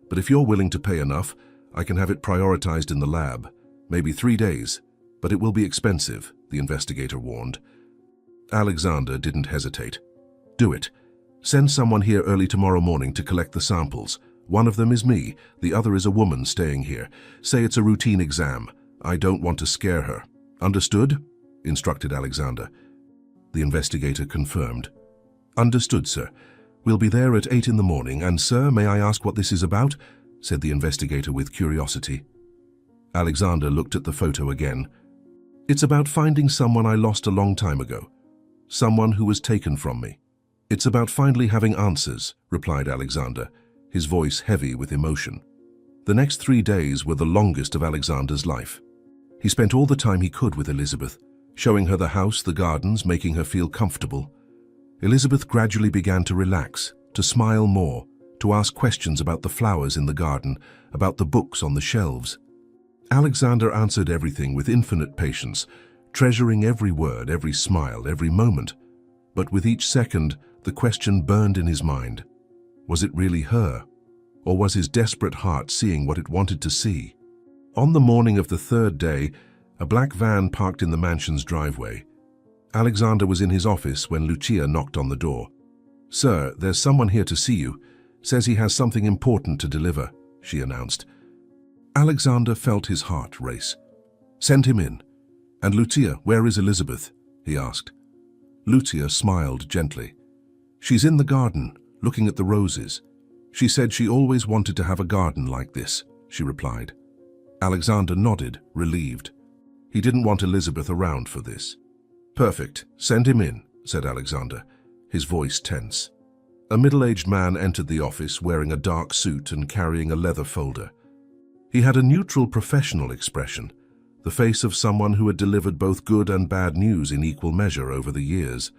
Speaker 1: but if you're willing to pay enough, I can have it prioritized in the lab. Maybe 3 days, but it will be expensive," the investigator warned. Alexander didn't hesitate. "Do it. Send someone here early tomorrow morning to collect the samples. One of them is me, the other is a woman staying here. Say it's a routine exam. I don't want to scare her. Understood?" instructed Alexander. The investigator confirmed. "Understood, sir. We'll be there at 8 in the morning, and sir, may I ask what this is about?" said the investigator with curiosity. Alexander looked at the photo again. "It's about finding someone I lost a long time ago. Someone who was taken from me. It's about finally having answers," replied Alexander, his voice heavy with emotion. The next 3 days were the longest of Alexander's life. He spent all the time he could with Elizabeth, showing her the house, the gardens, making her feel comfortable. Elizabeth gradually began to relax, to smile more, to ask questions about the flowers in the garden, about the books on the shelves. Alexander answered everything with infinite patience, treasuring every word, every smile, every moment. But with each second, the question burned in his mind. Was it really her? Or was his desperate heart seeing what it wanted to see? On the morning of the 3rd day, a black van parked in the mansion's driveway. Alexander was in his office when Lucia knocked on the door. "Sir, there's someone here to see you. Says he has something important to deliver," she announced. Alexander felt his heart race. "Send him in." "And Lucia, where is Elizabeth?" he asked. Lucia smiled gently. "She's in the garden, looking at the roses. She said she always wanted to have a garden like this, she replied. Alexander nodded, relieved. He didn't want Elizabeth around for this. Perfect, send him in, said Alexander, his voice tense. A middle-aged man entered the office wearing a dark suit and carrying a leather folder. He had a neutral professional expression, the face of someone who had delivered both good and bad news in equal measure over the years.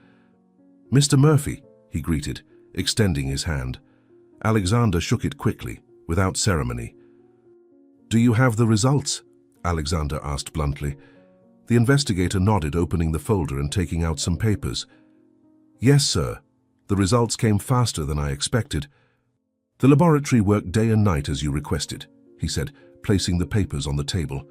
Speaker 1: Mr. Murphy, he greeted, extending his hand. Alexander shook it quickly, without ceremony. Do you have the results? Alexander asked bluntly. The investigator nodded, opening the folder and taking out some papers. Yes, sir. The results came faster than I expected. The laboratory worked day and night as you requested, he said, placing the papers on the table.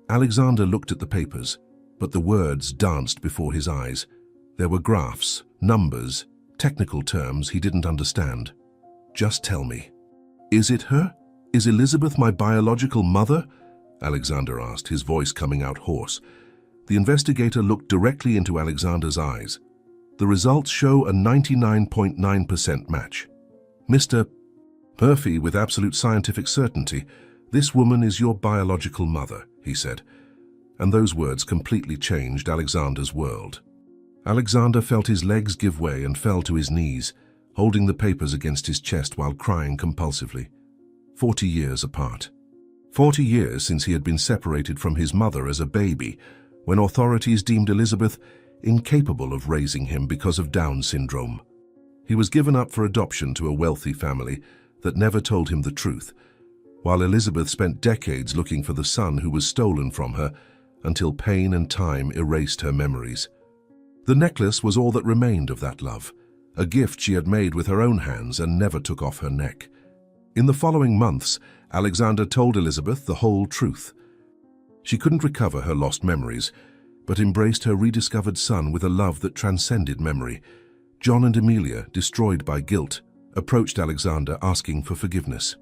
Speaker 1: Alexander looked at the papers, but the words danced before his eyes. There were graphs, numbers, technical terms he didn't understand. Just tell me. Is it her? Is Elizabeth my biological mother? Alexander asked, his voice coming out hoarse. The investigator looked directly into Alexander's eyes. The results show a 99.9% match. Mr. Murphy, with absolute scientific certainty, this woman is your biological mother, he said. And those words completely changed Alexander's world. Alexander felt his legs give way and fell to his knees, holding the papers against his chest while crying compulsively. 40 years apart. 40 years since he had been separated from his mother as a baby, when authorities deemed Elizabeth incapable of raising him because of Down syndrome. He was given up for adoption to a wealthy family that never told him the truth, while Elizabeth spent decades looking for the son who was stolen from her until pain and time erased her memories. The necklace was all that remained of that love, a gift she had made with her own hands and never took off her neck. In the following months, Alexander told Elizabeth the whole truth. She couldn't recover her lost memories, but embraced her rediscovered son with a love that transcended memory. John and Amelia, destroyed by guilt, approached Alexander asking for forgiveness.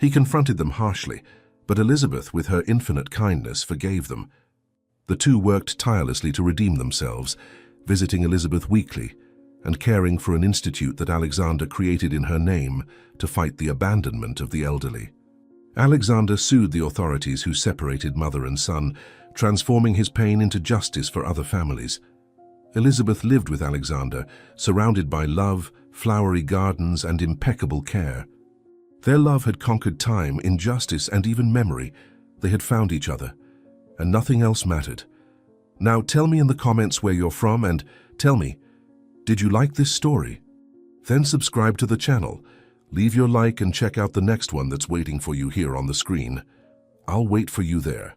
Speaker 1: He confronted them harshly, but Elizabeth, with her infinite kindness, forgave them. The two worked tirelessly to redeem themselves, visiting Elizabeth weekly and caring for an institute that Alexander created in her name to fight the abandonment of the elderly. Alexander sued the authorities who separated mother and son, transforming his pain into justice for other families. Elizabeth lived with Alexander, surrounded by love, flowery gardens, and impeccable care. Their love had conquered time, injustice, and even memory. They had found each other, and nothing else mattered. Now tell me in the comments where you're from, and tell me, did you like this story? Then subscribe to the channel, leave your like, and check out the next one that's waiting for you here on the screen. I'll wait for you there.